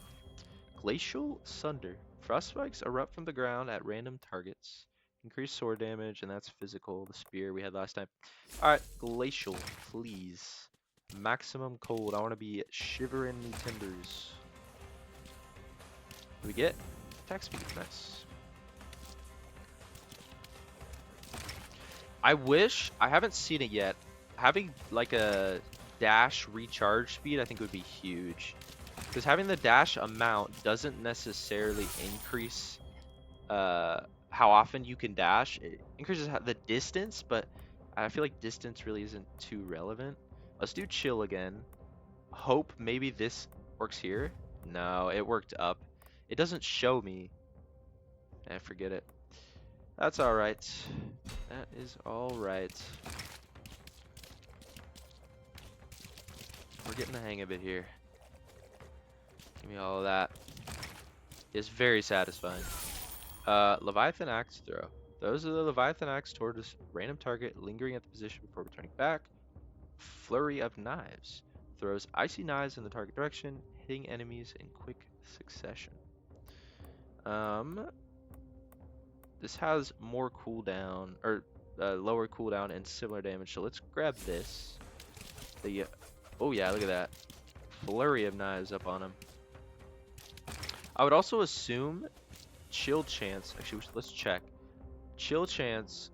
A: Glacial Sunder. Frost spikes erupt from the ground at random targets. Increased sword damage, and that's physical. The spear we had last time. Alright, Glacial, please. Maximum cold. I want to be shivering me timbers. What do we get? Attack speed. Nice. I wish, I haven't seen it yet. Having like a dash recharge speed I think would be huge. Because having the dash amount doesn't necessarily increase how often you can dash. It increases the distance, but I feel like distance really isn't too relevant. Let's do chill again. Hope maybe this works here. No, it worked up. It doesn't show me. Forget it. That's alright. That is alright. We're getting the hang of it here. Give me all of that. It's very satisfying. Leviathan Axe throw. Those are the Leviathan Axe toward a random target, lingering at the position before returning back. Flurry of Knives. Throws icy knives in the target direction, hitting enemies in quick succession. This has more cooldown, or lower cooldown and similar damage, so let's grab this. Oh yeah, look at that. Flurry of Knives up on him. I would also assume chill chance, actually let's check. Chill chance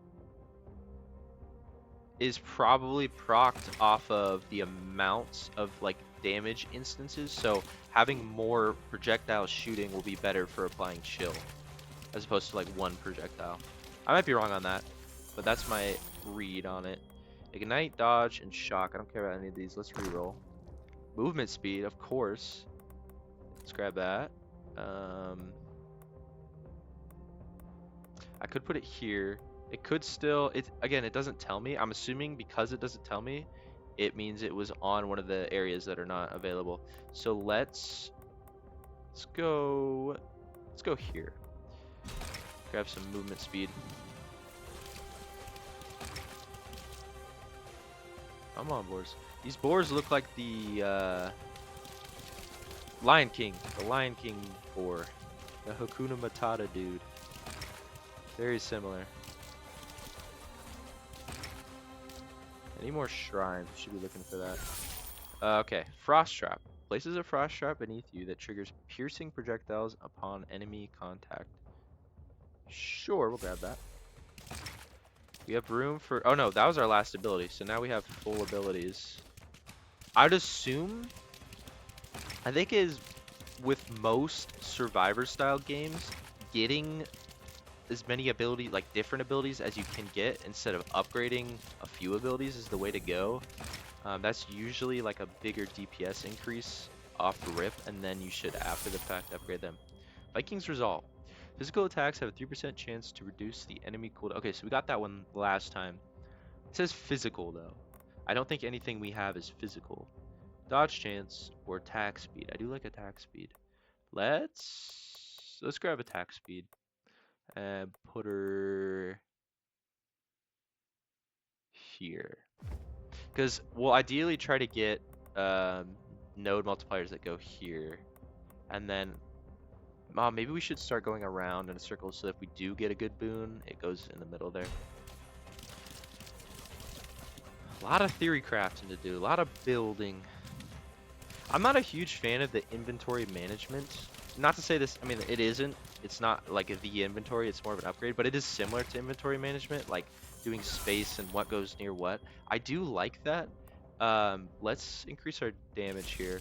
A: is probably procced off of the amounts of like damage instances, so having more projectile shooting will be better for applying chill as opposed to like one projectile. I might be wrong on that, but that's my read on it. Ignite, dodge, and shock. I don't care about any of these. Let's reroll. Movement speed, of course. Let's grab that. I could put it here. It could still, again, it doesn't tell me. I'm assuming because it doesn't tell me, it means it was on one of the areas that are not available. So let's go here. Grab some movement speed. Come on, boars. These boars look like the Lion King. The Lion King boar. The Hakuna Matata dude. Very similar. Any more shrines? Should be looking for that. Okay, Frost Trap. Places a frost trap beneath you that triggers piercing projectiles upon enemy contact. Sure, we'll grab that. We have room for... Oh no, that was our last ability. So now we have full abilities. I'd assume... I think is with most Survivor style games, getting as many ability, like different abilities as you can get instead of upgrading a few abilities is the way to go. That's usually like a bigger DPS increase off the rip, and then you should after the fact upgrade them. Viking's Resolve. Physical attacks have a 3% chance to reduce the enemy cooldown. Okay, so we got that one last time. It says physical though. I don't think anything we have is physical. Dodge chance or attack speed. I do like attack speed. Let's grab attack speed and put her here. Because we'll ideally try to get node multipliers that go here. And then maybe we should start going around in a circle so that if we do get a good boon, it goes in the middle there. A lot of theory crafting to do, a lot of building. I'm not a huge fan of the inventory management. Not to say this, I mean, it isn't. It's not like the inventory, it's more of an upgrade, but it is similar to inventory management, like doing space and what goes near what. I do like that. Let's increase our damage here.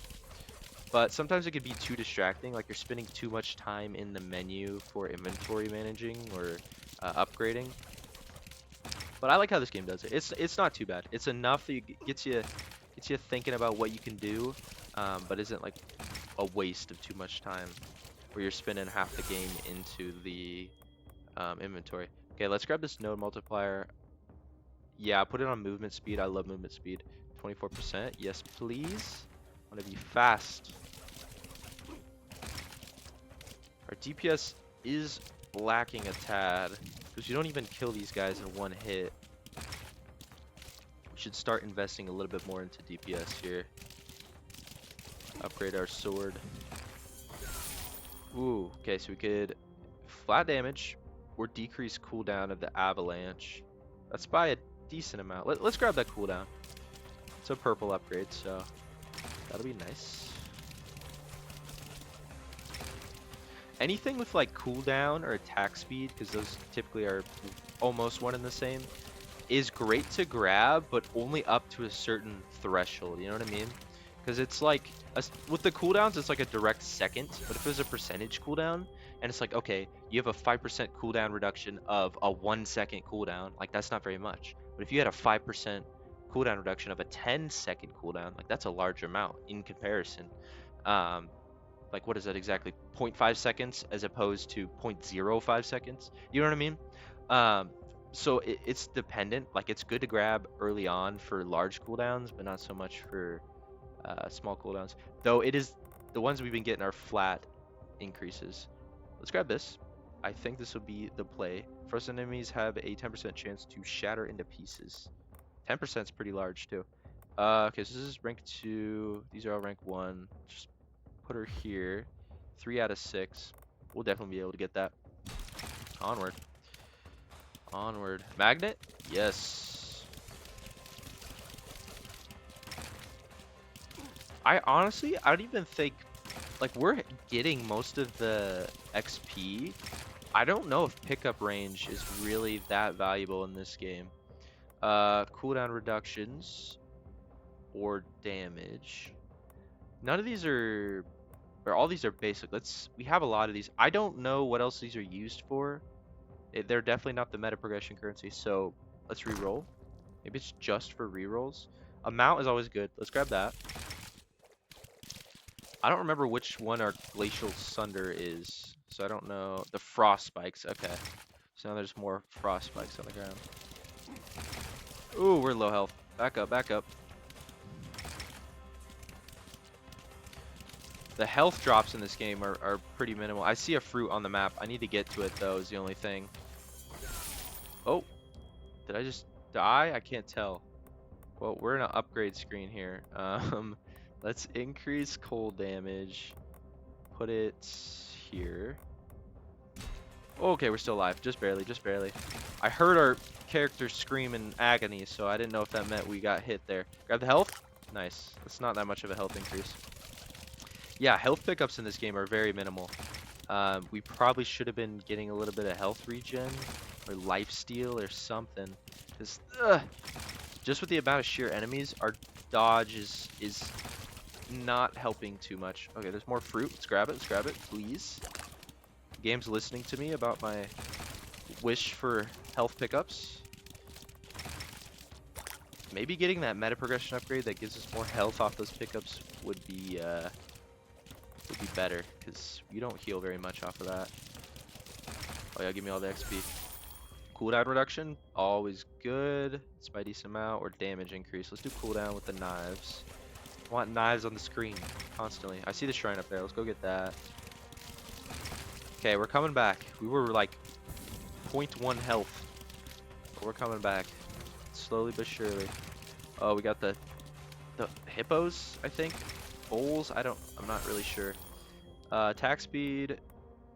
A: But sometimes it could be too distracting, like you're spending too much time in the menu for inventory managing or upgrading. But I like how this game does it. It's not too bad. It's enough that gets you thinking about what you can do, but isn't like a waste of too much time where you're spending half the game into the inventory. Okay, let's grab this node multiplier. Yeah, put it on movement speed. I love movement speed. 24%. Yes, please. I want to be fast. Our DPS is lacking a tad because you don't even kill these guys in one hit. We should start investing a little bit more into DPS here. Upgrade our sword. Ooh, okay, so we could flat damage or decrease cooldown of the avalanche. That's by a decent amount. Let's grab that cooldown. It's a purple upgrade, so that'll be nice. Anything with like cooldown or attack speed, because those typically are almost one and the same, is great to grab, but only up to a certain threshold. You know what I mean? Because it's like with the cooldowns, it's like a direct second. But if it was a percentage cooldown, and it's like, okay, you have a 5% cooldown reduction of a 1 second cooldown, like that's not very much. But if you had a 5% cooldown reduction of a 10-second cooldown, like that's a large amount in comparison. Like what is that exactly? 0.5 seconds as opposed to 0.05 seconds. You know what I mean? So it's dependent. Like it's good to grab early on for large cooldowns, but not so much for small cooldowns. Though it is the ones we've been getting are flat increases. Let's grab this. I think this will be the play. Frozen enemies have a 10% chance to shatter into pieces. 10% is pretty large too. Okay, so this is rank 2. These are all rank 1. Just put her here. 3 out of 6. We'll definitely be able to get that. Onward. Onward. Magnet? Yes. I don't even think, like, we're getting most of the XP. I don't know if pickup range is really that valuable in this game. Cooldown reductions or damage. None of these are, or all these are basic. We have a lot of these. I don't know what else these are used for. They're definitely not the meta progression currency, so let's reroll. Maybe it's just for rerolls. Amount is always good. Let's grab that. I don't remember which one our Glacial Sunder is, so I don't know. The Frost Spikes, okay. So now there's more Frost Spikes on the ground. Ooh, we're low health. Back up, back up. The health drops in this game are pretty minimal. I see a fruit on the map. I need to get to it, though, is the only thing. Oh, did I just die? I can't tell. Well, we're in an upgrade screen here. Let's increase cold damage. Put it here. Okay, we're still alive. Just barely, just barely. I heard our character scream in agony, so I didn't know if that meant we got hit there. Grab the health. Nice. That's not that much of a health increase. Yeah, health pickups in this game are very minimal. We probably should have been getting a little bit of health regen or lifesteal or something. Because just with the amount of sheer enemies, our dodge is not helping too much. Okay, there's more fruit. Let's grab it, please. The game's listening to me about my wish for health pickups. Maybe getting that meta progression upgrade that gives us more health off those pickups would be better, because you don't heal very much off of that. Oh yeah, give me all the XP. Cooldown reduction, always good. It's by a decent amount, or damage increase. Let's do cooldown with the knives. I want knives on the screen constantly. I see the shrine up there. Let's go get that. Okay, we're coming back. We were like 0.1 health, but we're coming back slowly but surely. Oh, we got the hippos, I think. Bowls, I'm not really sure. Attack speed,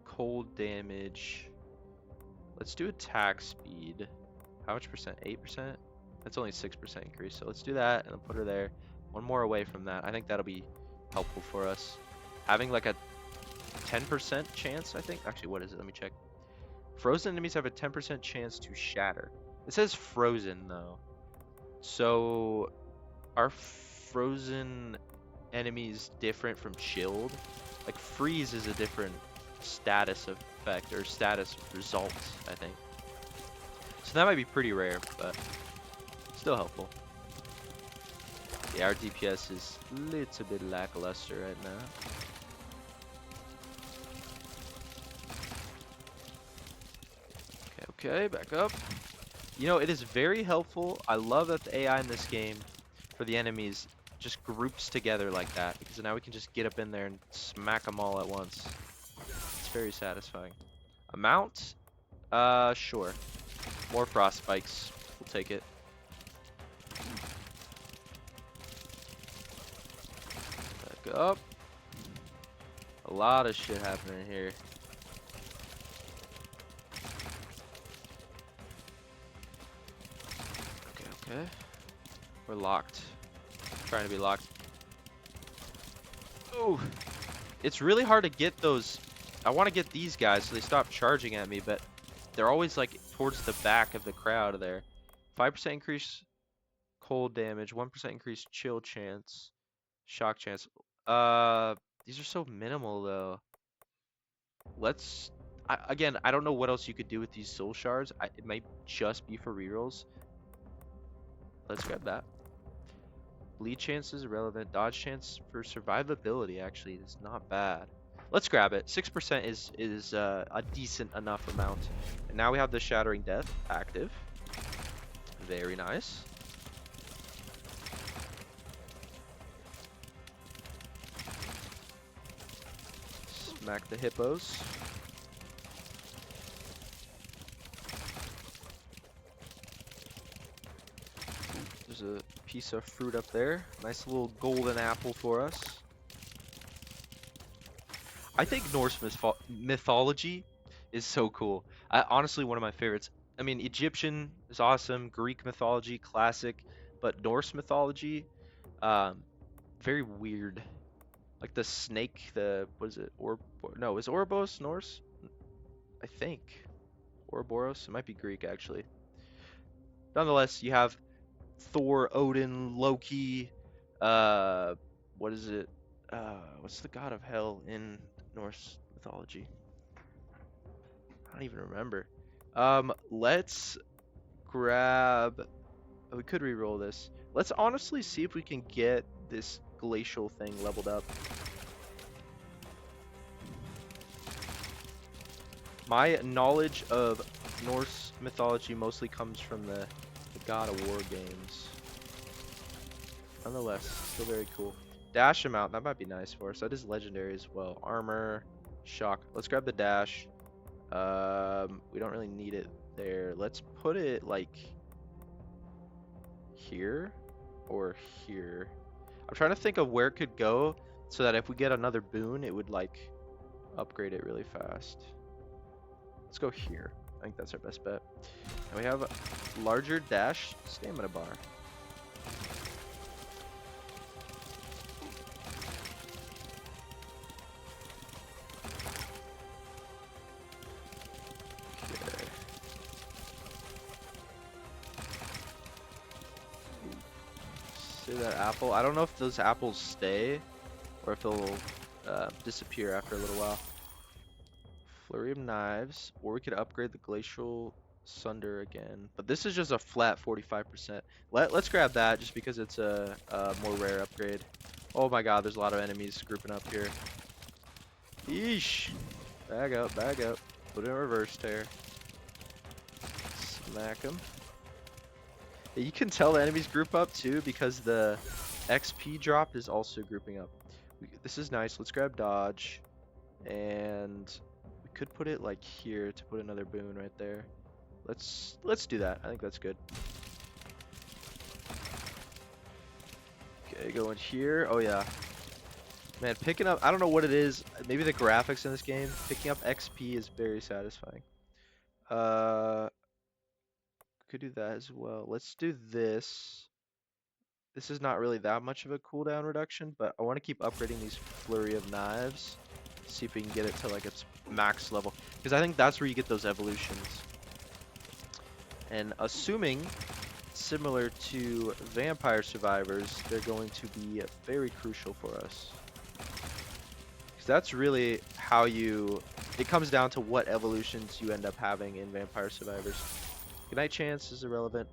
A: cold damage. Let's do attack speed. How much percent? 8%? That's only 6% increase, so let's do that and then put her there. One more away from that. I think that'll be helpful for us. Having like a 10% chance, I think. Actually, what is it? Let me check. Frozen enemies have a 10% chance to shatter. It says frozen, though. So, are frozen enemies different from chilled? Like, freeze is a different status effect, or status result, I think. So that might be pretty rare, but still helpful. Yeah, our DPS is a little bit lackluster right now. Okay, back up. You know, it is very helpful. I love that the AI in this game for the enemies just groups together like that, because now we can just get up in there and smack them all at once. It's very satisfying. A mount? Sure. More frost spikes. We'll take it. Back up. A lot of shit happening here. Okay. We're locked. Trying to be locked. Oh! It's really hard to get those. I want to get these guys so they stop charging at me, but they're always like towards the back of the crowd there. 5% increase cold damage, 1% increase chill chance, shock chance. These are so minimal though. Let's. Again, I don't know what else you could do with these soul shards. It might just be for rerolls. Let's grab that. Bleed chance is irrelevant. Dodge chance for survivability actually is not bad. Let's grab it. 6% is a decent enough amount. And now we have the Shattering Death active. Very nice. Smack the hippos. There's a piece of fruit up there. Nice little golden apple for us. I think Norse mythology is so cool. Honestly, one of my favorites. I mean, Egyptian is awesome. Greek mythology, classic. But Norse mythology, very weird. Like the snake, what is it? No, is Ouroboros Norse? I think. Ouroboros? It might be Greek, actually. Nonetheless, you have Thor, Odin, Loki, what is it? What's the god of hell in Norse mythology? I don't even remember. Let's grab. Oh, we could re-roll this. Let's honestly see if we can get this glacial thing leveled up. My knowledge of Norse mythology mostly comes from the God of War games. Nonetheless, still very cool. Dash amount, that might be nice for us. That is legendary as well. Armor, shock. Let's grab the dash. We don't really need it there. Let's put it like here or here. I'm trying to think of where it could go so that if we get another boon, it would like upgrade it really fast. Let's go here. I think that's our best bet. And we have a larger dash stamina bar. Okay. See that apple? I don't know if those apples stay or if they'll disappear after a little while. Flurry of knives, or we could upgrade the glacial sunder again, but this is just a flat 45%. Let's grab that just because it's a more rare upgrade. Oh my god, there's a lot of enemies grouping up here. Yeesh. Bag up, put in reverse tear, smack them. You can tell the enemies group up too because the XP drop is also grouping up. This is nice. Let's grab dodge, and could put it like here to put another boon right there. Let's do that. I think that's good. Okay, going here. Oh yeah. Man, picking up, I don't know what it is. Maybe the graphics in this game. Picking up XP is very satisfying. Could do that as well. Let's do this. This is not really that much of a cooldown reduction, but I want to keep upgrading these flurry of knives. See if we can get it to like its max level, because I think that's where you get those evolutions. And assuming similar to vampire survivors, they're going to be very crucial for us. Because that's really how you... It comes down to what evolutions you end up having in vampire survivors. Ignite chance is irrelevant.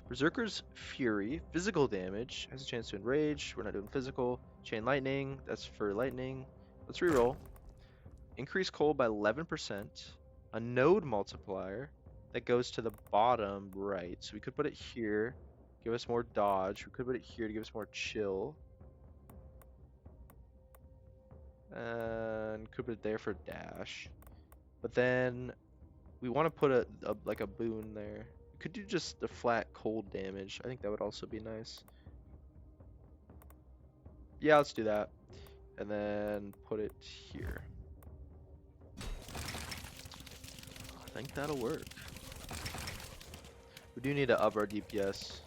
A: Berserker's Fury, physical damage, has a chance to enrage. We're not doing physical. Chain lightning, that's for lightning. Let's reroll. Increase cold by 11%. A node multiplier that goes to the bottom right. So we could put it here, give us more dodge. We could put it here to give us more chill. And could put it there for dash. But then we want to put like a boon there. We could do just the flat cold damage. I think that would also be nice. Yeah, let's do that. And then put it here. I think that'll work. We do need to up our DPS.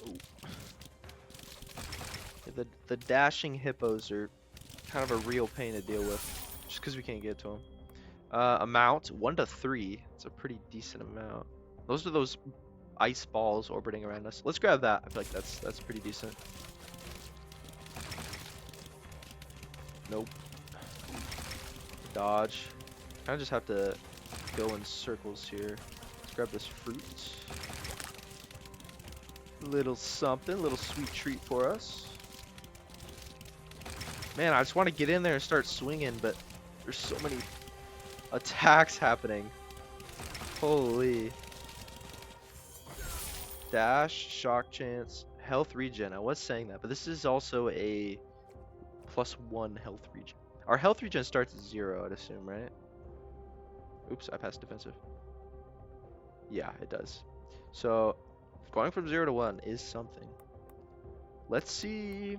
A: Ooh. The dashing hippos are kind of a real pain to deal with, just because we can't get to them. Amount 1 to 3. It's a pretty decent amount. Those are those ice balls orbiting around us. Let's grab that. I feel like that's pretty decent. Nope. Dodge. Kind of just have to go in circles here. Let's grab this fruit. Little something, little sweet treat for us. Man, I just want to get in there and start swinging, but there's so many attacks happening. Holy. Dash, shock chance, health regen. I was saying that, but this is also a +1 health regen. Our health regen starts at 0, I'd assume, right? Oops, I passed defensive. Yeah, it does. So, going from 0 to 1 is something. Let's see.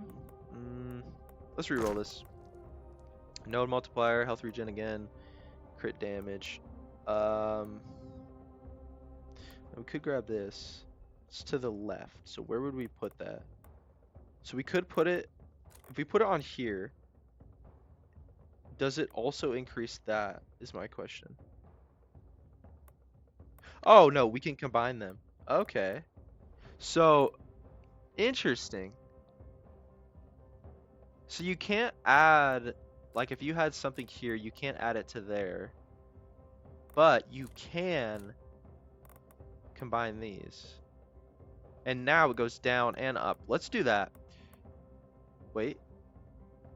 A: Let's reroll this. Node multiplier, health regen again, crit damage. We could grab this. It's to the left. So where would we put that? So we could put it, if we put it on here, does it also increase that, is my question. Oh, no, we can combine them. Okay. So, interesting. So you can't add, like if you had something here, you can't add it to there. But you can combine these. And now it goes down and up. Let's do that. Wait.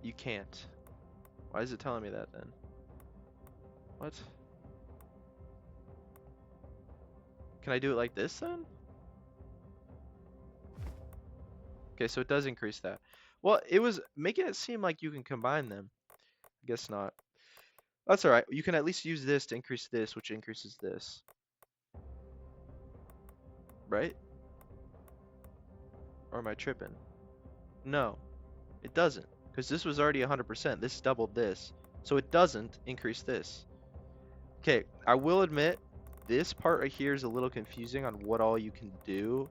A: You can't. Why is it telling me that then? What? Can I do it like this then? Okay, so it does increase that. Well, it was making it seem like you can combine them. I guess not. That's alright. You can at least use this to increase this, which increases this. Right? Or am I tripping? No. It doesn't. Because this was already 100%. This doubled this. So it doesn't increase this. Okay, I will admit, this part right here is a little confusing on what all you can do.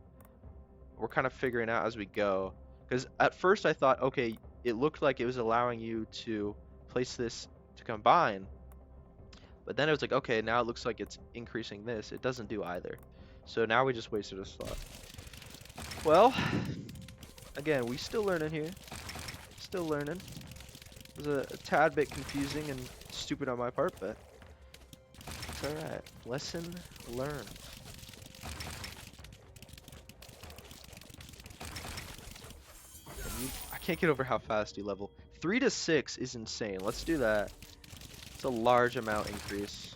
A: We're kind of figuring out as we go. Because at first I thought, okay, it looked like it was allowing you to place this to combine. But then it was like, okay, now it looks like it's increasing this. It doesn't do either. So now we just wasted a slot. Well, again, we still learning here. Still learning. It was a tad bit confusing and stupid on my part, but it's alright. Lesson learned. I can't get over how fast you level. 3 to 6 is insane. Let's do that. It's a large amount increase.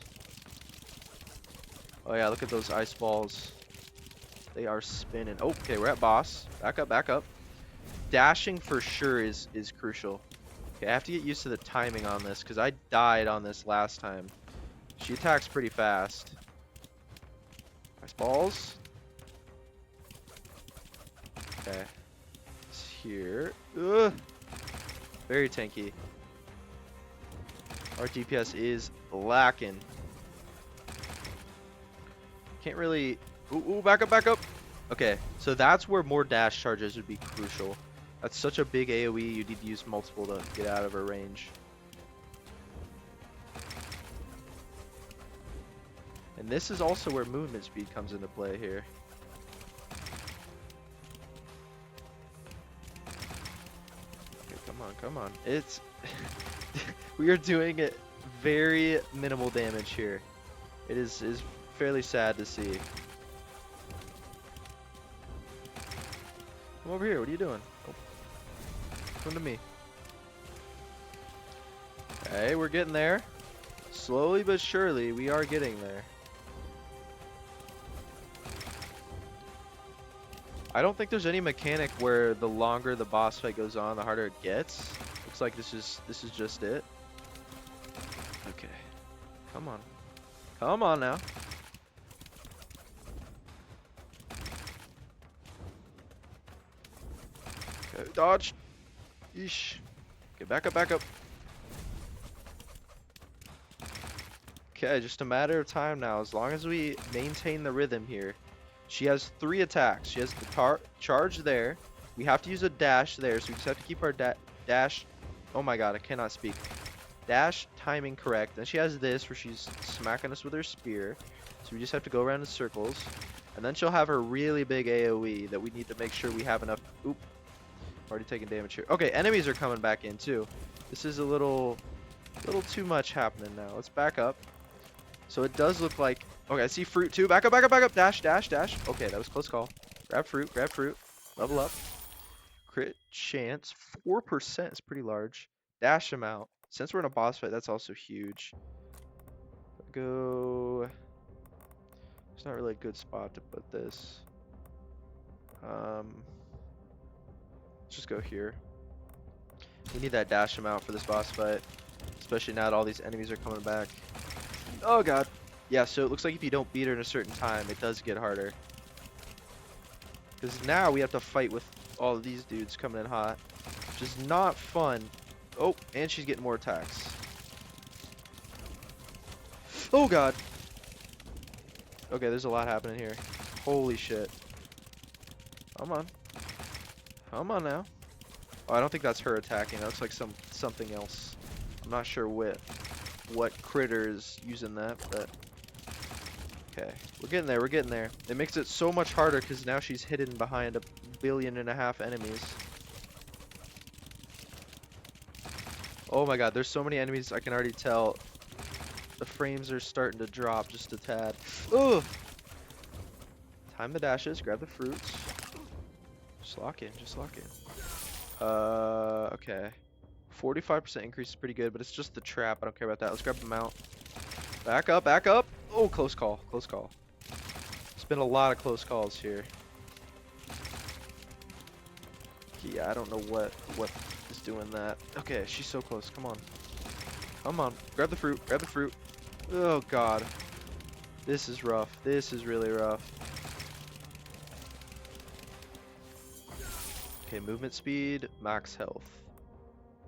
A: Oh yeah, look at those ice balls. They are spinning. Oh, okay, we're at boss. Back up, back up. Dashing for sure is crucial. Okay, I have to get used to the timing on this because I died on this last time. She attacks pretty fast. Ice balls. Okay. It's here. Ugh. Very tanky. Our DPS is lacking. Can't really... Ooh, back up, back up. Okay, so that's where more dash charges would be crucial. That's such a big AoE, you need to use multiple to get out of her range. And this is also where movement speed comes into play here. Okay, come on. It's... we are doing it very minimal damage here. It is fairly sad to see. Come over here, what are you doing? Oh. Come to me. Okay, we're getting there. Slowly but surely, we are getting there. I don't think there's any mechanic where the longer the boss fight goes on, the harder it gets. Looks like this is just it. Okay. Come on. Come on now. Okay, dodge. Yeesh. Okay, back up, back up. Okay, just a matter of time now. As long as we maintain the rhythm here. She has 3 attacks. She has the charge there. We have to use a dash there, so we just have to keep our dash... Oh my god, I cannot speak. Dash timing correct. Then she has this, where she's smacking us with her spear. So we just have to go around in circles. And then she'll have her really big AoE that we need to make sure we have enough... Oop. Already taking damage here. Okay, enemies are coming back in too. This is a little too much happening now. Let's back up. So it does look like... Okay, I see fruit too. Back up, back up, back up. Dash, dash, dash. Okay, that was close call. Grab fruit, grab fruit. Level up. Crit chance. 4% is pretty large. Dash him out. Since we're in a boss fight, that's also huge. Go... It's not really a good spot to put this. Let's just go here. We need that dash him out for this boss fight. Especially now that all these enemies are coming back. Oh god. Yeah, so it looks like if you don't beat her in a certain time, it does get harder. Because now we have to fight with all of these dudes coming in hot. Which is not fun. Oh, and she's getting more attacks. Oh god. Okay, there's a lot happening here. Holy shit. Come on. Come on now. Oh, I don't think that's her attacking. That looks like something else. I'm not sure what critter is using that, but... Okay, we're getting there, we're getting there. It makes it so much harder because now she's hidden behind 1.5 billion enemies. Oh my god, there's so many enemies, I can already tell. The frames are starting to drop just a tad. Ugh! Time the dashes, grab the fruits. Just lock in, just lock in. Okay. 45% increase is pretty good, but it's just the trap. I don't care about that. Let's grab the mount. Back up, back up! Oh, close call, close call. It's been a lot of close calls here. Yeah, I don't know what is doing that. Okay, she's so close. Come on. Come on. Grab the fruit, grab the fruit. Oh, God. This is rough. This is really rough. Okay, movement speed, max health.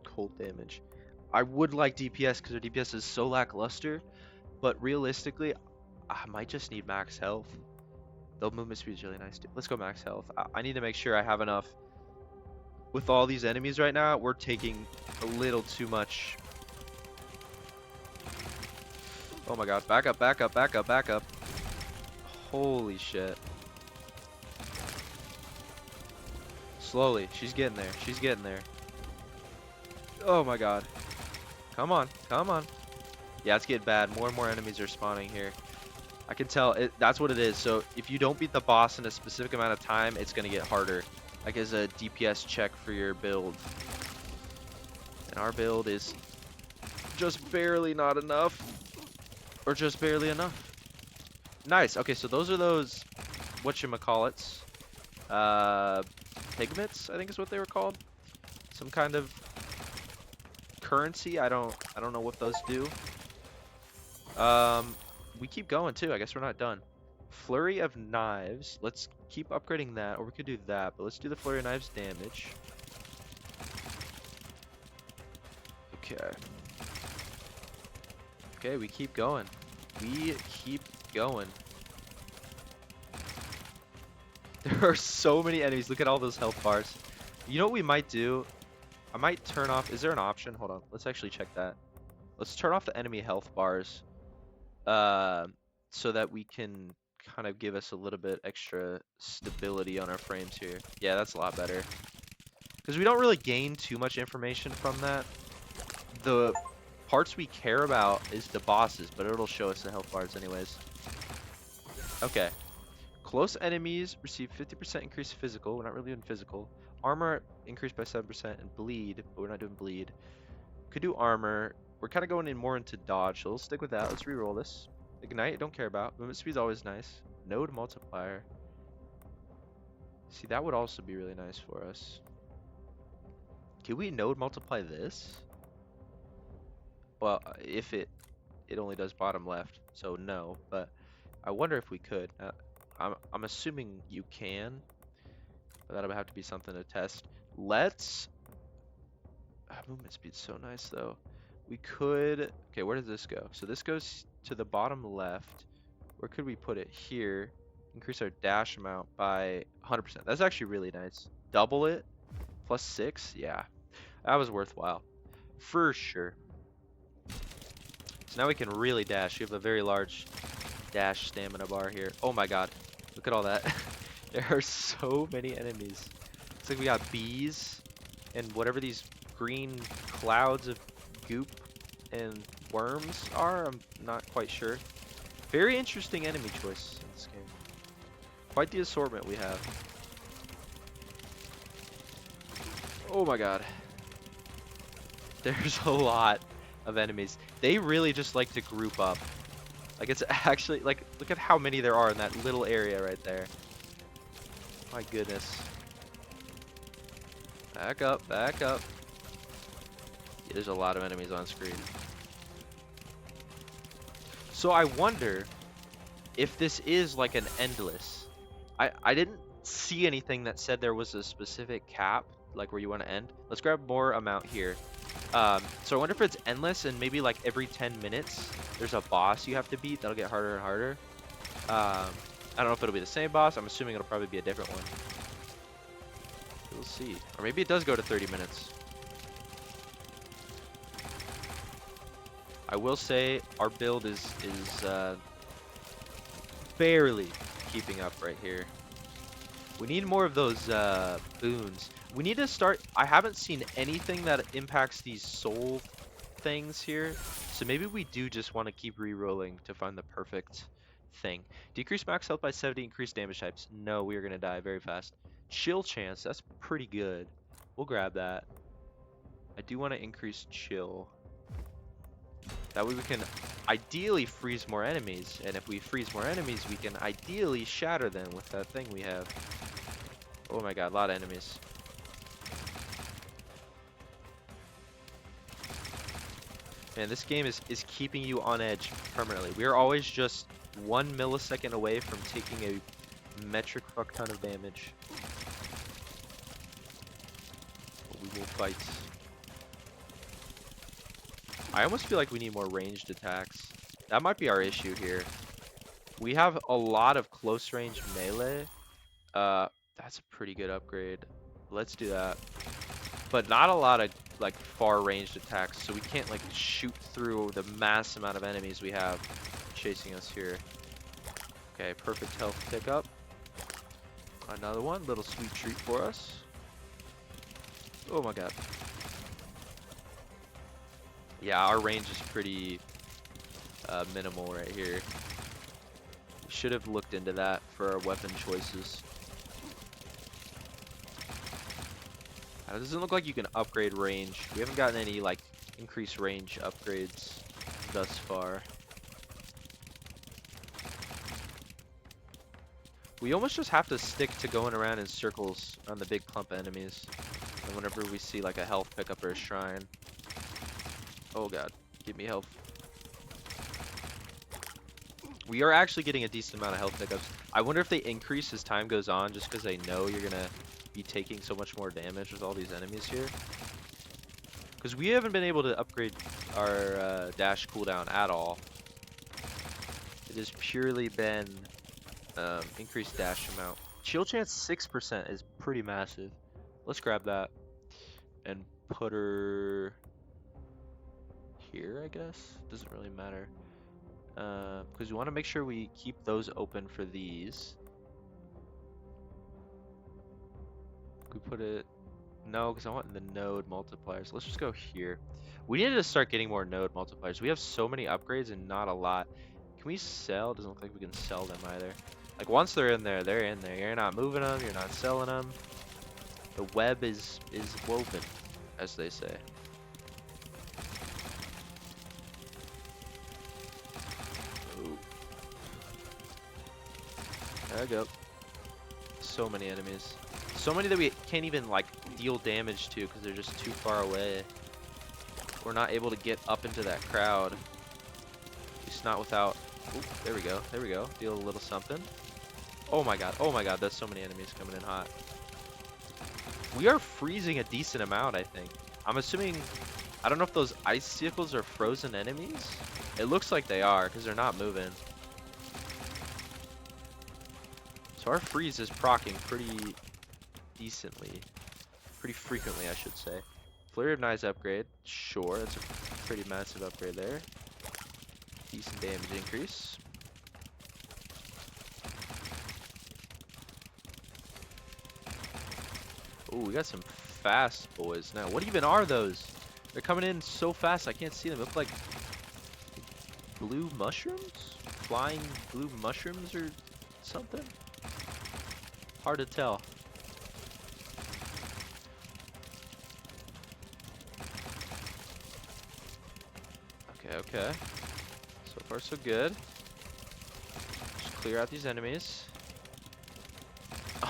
A: Cold damage. I would like DPS because her DPS is so lackluster, but realistically, I might just need max health. Though movement speed is really nice too. Let's go max health. I need to make sure I have enough. With all these enemies right now, we're taking a little too much. Oh my god, back up, back up, back up, back up. Holy shit. Slowly, she's getting there, she's getting there. Oh my god. Come on, come on. Yeah, it's getting bad. More and more enemies are spawning here. I can tell that's what it is. So if you don't beat the boss in a specific amount of time, it's going to get harder. Like as a DPS check for your build. And our build is just barely not enough. Or just barely enough. Nice. Okay, so those are those whatchamacallits. Pigments, I think is what they were called. Some kind of currency. I don't know what those do. We keep going too. I guess we're not done. Flurry of knives. Let's keep upgrading that, or we could do that, but let's do the flurry of knives damage. Okay. Okay, we keep going. We keep going. There are so many enemies. Look at all those health bars. You know what we might do? I might turn off. Is there an option? Hold on. Let's actually check that. Let's turn off the enemy health bars, uh, so that we can kind of give us a little bit extra stability on our frames here. Yeah, that's a lot better. Because we don't really gain too much information from that. The parts we care about is the bosses, but it'll show us the health bars anyways. Okay. Close enemies receive 50% increased physical. We're not really doing physical. Armor increased by 7% and bleed, but we're not doing bleed. Could do armor. We're kind of going in more into dodge, so we'll stick with that. Let's re-roll this. Ignite, don't care about. Movement speed's always nice. Node multiplier. See, that would also be really nice for us. Can we node multiply this? Well, if it only does bottom left, so no. But I wonder if we could. I'm assuming you can, but that'll have to be something to test. Let's. Movement speed's so nice though. We could. Okay, where does this go? So this goes to the bottom left. Where could we put it? Here. Increase our dash amount by 100%. That's actually really nice. Double it. Plus 6. Yeah, that was worthwhile. For sure. So now we can really dash. We have a very large dash stamina bar here. Oh my god. Look at all that. There are so many enemies. Looks like we got bees and whatever these green clouds of goop and worms are. I'm not quite sure. Very interesting enemy choice in this game. Quite the assortment we have. Oh my god. There's a lot of enemies. They really just like to group up. Like, it's actually, like, look at how many there are in that little area right there. My goodness. Back up, back up. Yeah, there's a lot of enemies on screen. So I wonder if this is like an endless. I didn't see anything that said there was a specific cap, like where you want to end. Let's grab more amount here. So I wonder if it's endless and maybe like every 10 minutes there's a boss you have to beat. That'll get harder and harder. I don't know if it'll be the same boss. I'm assuming it'll probably be a different one. We'll see. Or maybe it does go to 30 minutes. I will say our build is barely keeping up right here. We need more of those boons. We need to start. I haven't seen anything that impacts these soul things here, so maybe we do just want to keep re-rolling to find the perfect thing. Decrease max health by 70, increase damage types. No, we are gonna die very fast. Chill chance, that's pretty good. We'll grab that. I do want to increase chill. That way we can ideally freeze more enemies, and if we freeze more enemies, we can ideally shatter them with that thing we have. Oh my god, a lot of enemies. Man, this game is keeping you on edge permanently. We are always just 1 millisecond away from taking a metric fuck ton of damage. But we will fight. I almost feel like we need more ranged attacks. That might be our issue here. We have a lot of close range melee. That's a pretty good upgrade. Let's do that. But not a lot of like far ranged attacks, so we can't like shoot through the mass amount of enemies we have chasing us here. Okay, perfect health pickup. Another one, little sweet treat for us. Oh my god. Yeah, our range is pretty minimal right here. We should have looked into that for our weapon choices. It doesn't look like you can upgrade range. We haven't gotten any like increased range upgrades thus far. We almost just have to stick to going around in circles on the big clump of enemies. And whenever we see like a health pickup or a shrine. Oh god, give me health. We are actually getting a decent amount of health pickups. I wonder if they increase as time goes on just because they know you're gonna be taking so much more damage with all these enemies here. Because we haven't been able to upgrade our dash cooldown at all. It has purely been increased dash amount. Chill chance 6% is pretty massive. Let's grab that and put her here, I guess. Doesn't really matter. Because we want to make sure we keep those open for these. We put it... No, because I want the node multipliers. Let's just go here. We need to start getting more node multipliers. We have so many upgrades and not a lot. Can we sell? Doesn't look like we can sell them either. Like, once they're in there, they're in there. You're not moving them. You're not selling them. The web is woven, as they say. Ooh. There we go. So many enemies. So many that we can't even, like, deal damage to because they're just too far away. We're not able to get up into that crowd. At least not without... Ooh, there we go. There we go. Deal a little something. Oh my god. Oh my god. There's so many enemies coming in hot. We are freezing a decent amount, I think. I'm assuming... I don't know if those icicles are frozen enemies. It looks like they are because they're not moving. So our freeze is proccing pretty decently. Pretty frequently, I should say. Flurry of Knives upgrade. Sure, that's a pretty massive upgrade there. Decent damage increase. Oh, we got some fast boys now. What even are those? They're coming in so fast I can't see them. They look like blue mushrooms? Flying blue mushrooms or something? Hard to tell. Okay. So far so good. Just clear out these enemies.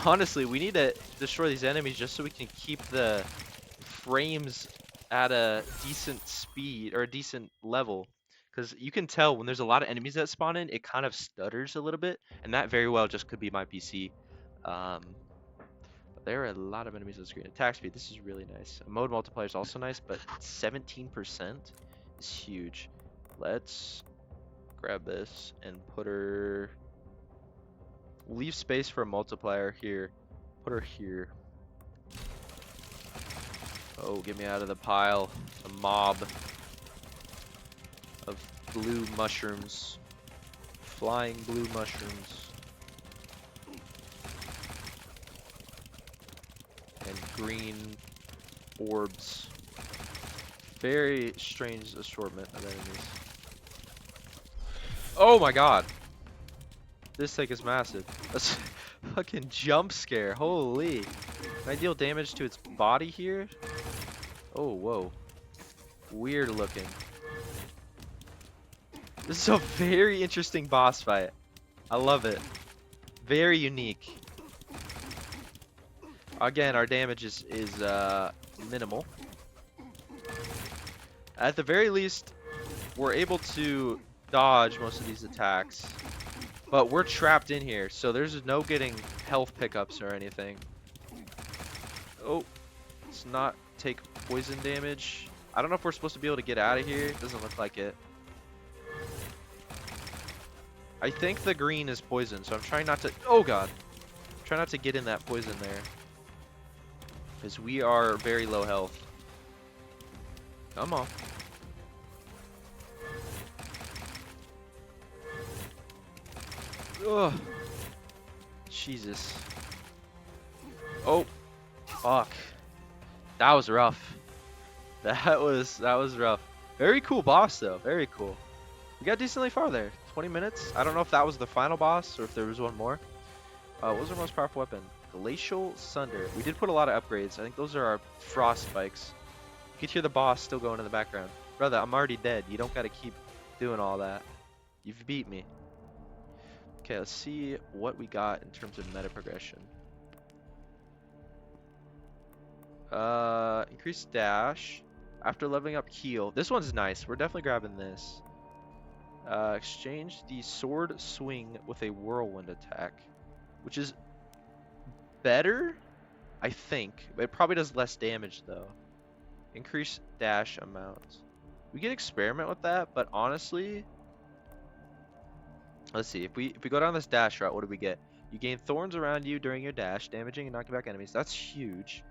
A: Honestly, we need to destroy these enemies just so we can keep the frames at a decent speed or a decent level. Because you can tell when there's a lot of enemies that spawn in, it kind of stutters a little bit. And that very well just could be my PC. But there are a lot of enemies on the screen. Attack speed, this is really nice. Mode multiplier is also nice, but 17% is huge. Let's grab this and put her... Leave space for a multiplier here. Put her here. Oh, get me out of the pile. A mob of blue mushrooms. Flying blue mushrooms. And green orbs. Very strange assortment of enemies. Oh my god! This thing is massive. That's a fucking jump scare. Holy. Can I deal damage to its body here? Oh, whoa. Weird looking. This is a very interesting boss fight. I love it. Very unique. Again, our damage is minimal. At the very least, we're able to dodge most of these attacks. But we're trapped in here, so there's no getting health pickups or anything. Oh, let's not take poison damage. I don't know if we're supposed to be able to get out of here. It doesn't look like it. I think the green is poison, so I'm trying not to... Oh god. Try not to get in that poison there. Because we are very low health. Come on. Ugh. Jesus. Oh. Fuck. That was rough. That was rough. Very cool boss though. Very cool. We got decently far there. 20 minutes. I don't know if that was the final boss or if there was one more. What was our most powerful weapon? Glacial Sunder. We did put a lot of upgrades. I think those are our frost spikes. You could hear the boss still going in the background. Brother, I'm already dead. You don't gotta keep doing all that. You've beat me. Okay, let's see what we got in terms of meta progression. Increase dash. After leveling up heal. This one's nice. We're definitely grabbing this. Exchange the sword swing with a whirlwind attack. Which is better, I think. It probably does less damage though. Increase dash amount. We can experiment with that, but honestly... Let's see, if we go down this dash route, what do we get? You gain thorns around you during your dash, damaging and knocking back enemies. That's huge.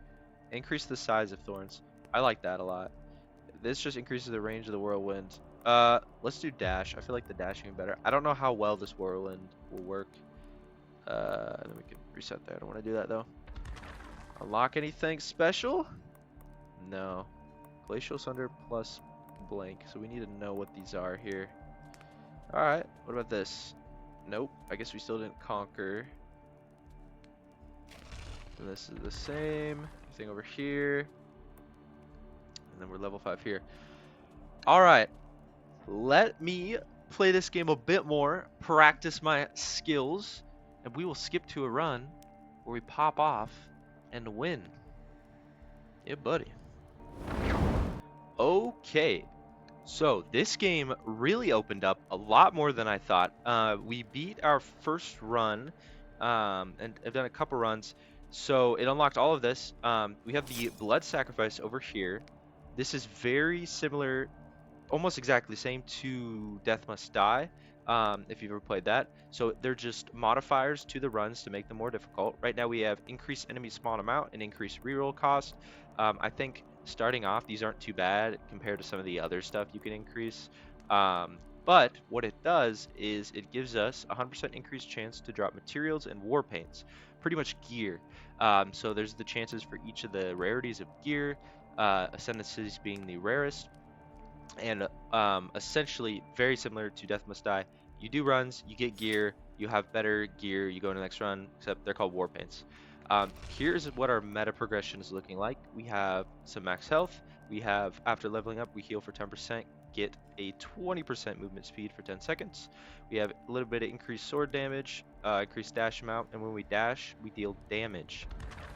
A: Increase the size of thorns. I like that a lot. This just increases the range of the whirlwind. Let's do dash. I feel like the dashing is better. I don't know how well this whirlwind will work. Then we can reset there. I don't want to do that though. Unlock anything special? No. Glacial Sunder plus blank. So we need to know what these are here. Alright, what about this? Nope, I guess we still didn't conquer. And this is the same thing over here. And then we're level 5 here. Alright, let me play this game a bit more, practice my skills, and we will skip to a run where we pop off and win. Yeah, buddy. Okay, so this game really opened up a lot more than I thought. We beat our first run, and I've done a couple runs, so it unlocked all of this. We have the blood sacrifice over here. This is very similar, almost exactly the same to Death Must Die, if you've ever played that. So they're just modifiers to the runs to make them more difficult. Right now we have increased enemy spawn amount and increased reroll cost. I think starting off, these aren't too bad compared to some of the other stuff you can increase. But what it does is it gives us 100% increased chance to drop materials and war paints, pretty much gear. So there's the chances for each of the rarities of gear, ascendancies being the rarest, and essentially very similar to Death Must Die. You do runs, you get gear, you have better gear, you go to the next run, except they're called war paints. Here's what our meta progression is looking like. We have some max health. We have, after leveling up, we heal for 10%, get a 20% movement speed for 10 seconds. We have a little bit of increased sword damage, increased dash amount, and when we dash, we deal damage.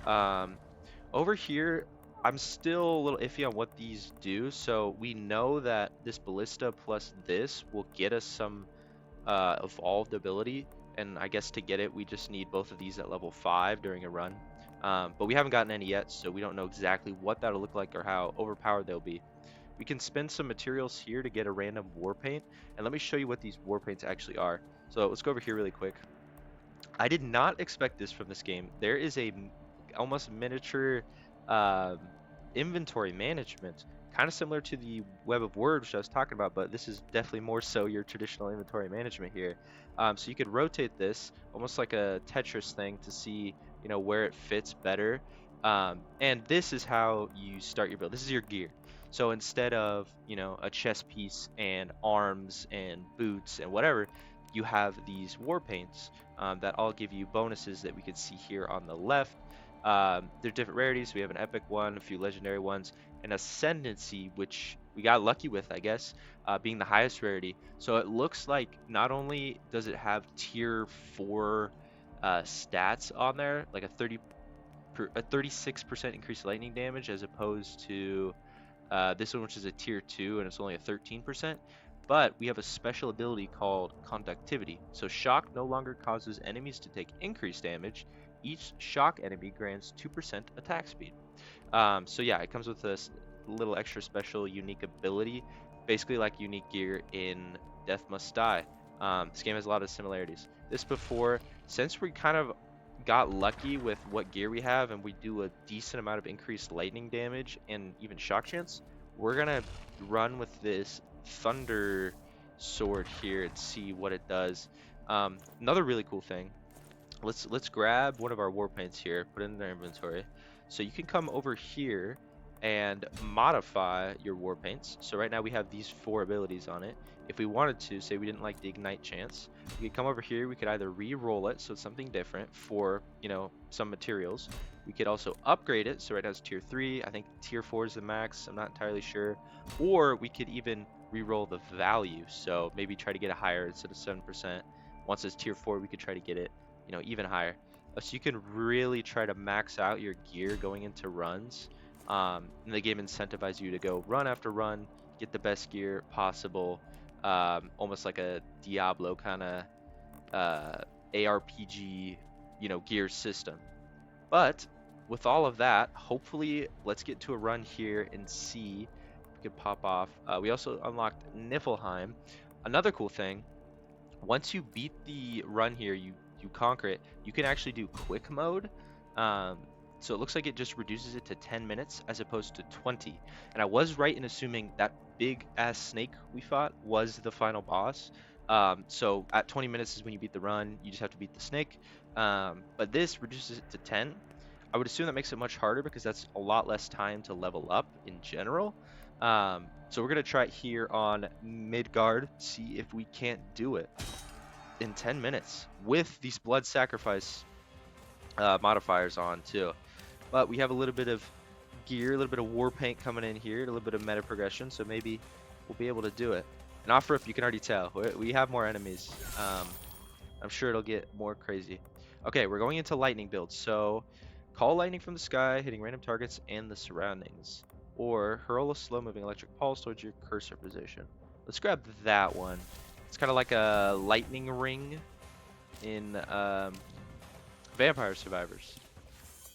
A: Over here, I'm still a little iffy on what these do. So we know that this ballista plus this will get us some evolved ability, and I guess to get it we just need both of these at level 5 during a run, but we haven't gotten any yet, so we don't know exactly what that'll look like or how overpowered they'll be. We can spend some materials here to get a random war paint, and let me show you what these war paints actually are. So let's go over here really quick. I did not expect this from this game. There is a almost miniature inventory management, kind of similar to the Web of Words which I was talking about, but this is definitely more so your traditional inventory management here. So you could rotate this almost like a Tetris thing to see, you know, where it fits better. And this is how you start your build. This is your gear. So instead of, you know, a chest piece and arms and boots and whatever, you have these war paints that all give you bonuses that we can see here on the left. They're different rarities. We have an epic one, a few legendary ones, an ascendancy, which we got lucky with, I guess, being the highest rarity. So it looks like not only does it have tier 4 stats on there, like a 36% increased lightning damage, as opposed to this one, which is a tier 2 and it's only a 13%. But we have a special ability called conductivity. So shock no longer causes enemies to take increased damage. Each shock enemy grants 2% attack speed. So yeah, it comes with this little extra special unique ability, basically like unique gear in Death Must Die. This game has a lot of similarities. This before, since we kind of got lucky with what gear we have and we do a decent amount of increased lightning damage and even shock chance, we're gonna run with this thunder sword here and see what it does. Another really cool thing, let's grab one of our war paints here, put it in our inventory. So you can come over here and modify your war paints. So right now we have these 4 abilities on it. If we wanted to, say we didn't like the ignite chance, we could come over here, we could either re-roll it so it's something different for, you know, some materials. We could also upgrade it, so right now it's tier 3, I think tier 4 is the max, I'm not entirely sure. Or we could even re-roll the value, so maybe try to get it higher instead of 7%. Once it's tier 4, we could try to get it, you know, even higher. So you can really try to max out your gear going into runs. And the game incentivizes you to go run after run, get the best gear possible, almost like a Diablo kind of ARPG, you know, gear system. But with all of that, hopefully let's get to a run here and see if we can pop off. We also unlocked Niflheim. Another cool thing, once you beat the run here, you conquer it, you can actually do quick mode. So it looks like it just reduces it to 10 minutes as opposed to 20. And I was right in assuming that big ass snake we fought was the final boss. So at 20 minutes is when you beat the run. You just have to beat the snake. But this reduces it to 10. I would assume that makes it much harder because that's a lot less time to level up in general. So we're going to try it here on Midgard, see if we can't do it in 10 minutes with these blood sacrifice modifiers on too. But we have a little bit of gear, a little bit of war paint coming in here, a little bit of meta progression, so maybe we'll be able to do it. And off rip, you can already tell, we have more enemies. I'm sure it'll get more crazy. Okay, we're going into lightning builds. So call lightning from the sky, hitting random targets and the surroundings. Or hurl a slow-moving electric pulse towards your cursor position. Let's grab that one. It's kind of like a lightning ring in Vampire Survivors.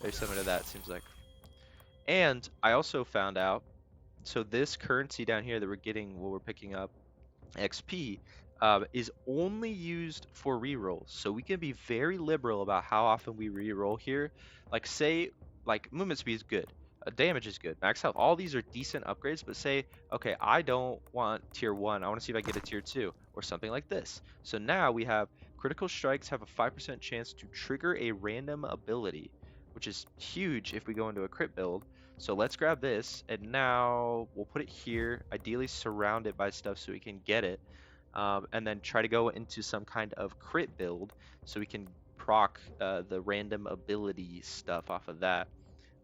A: Very similar to that, seems like. And I also found out, so this currency down here that we're getting while we're picking up XP is only used for rerolls. So we can be very liberal about how often we reroll here. Like say, like movement speed is good. Damage is good. Max health. All these are decent upgrades, but say, okay, I don't want tier 1. I want to see if I get a tier 2 or something like this. So now we have critical strikes have a 5% chance to trigger a random ability, which is huge if we go into a crit build. So let's grab this, and now we'll put it here, ideally surround it by stuff so we can get it, and then try to go into some kind of crit build so we can proc the random ability stuff off of that.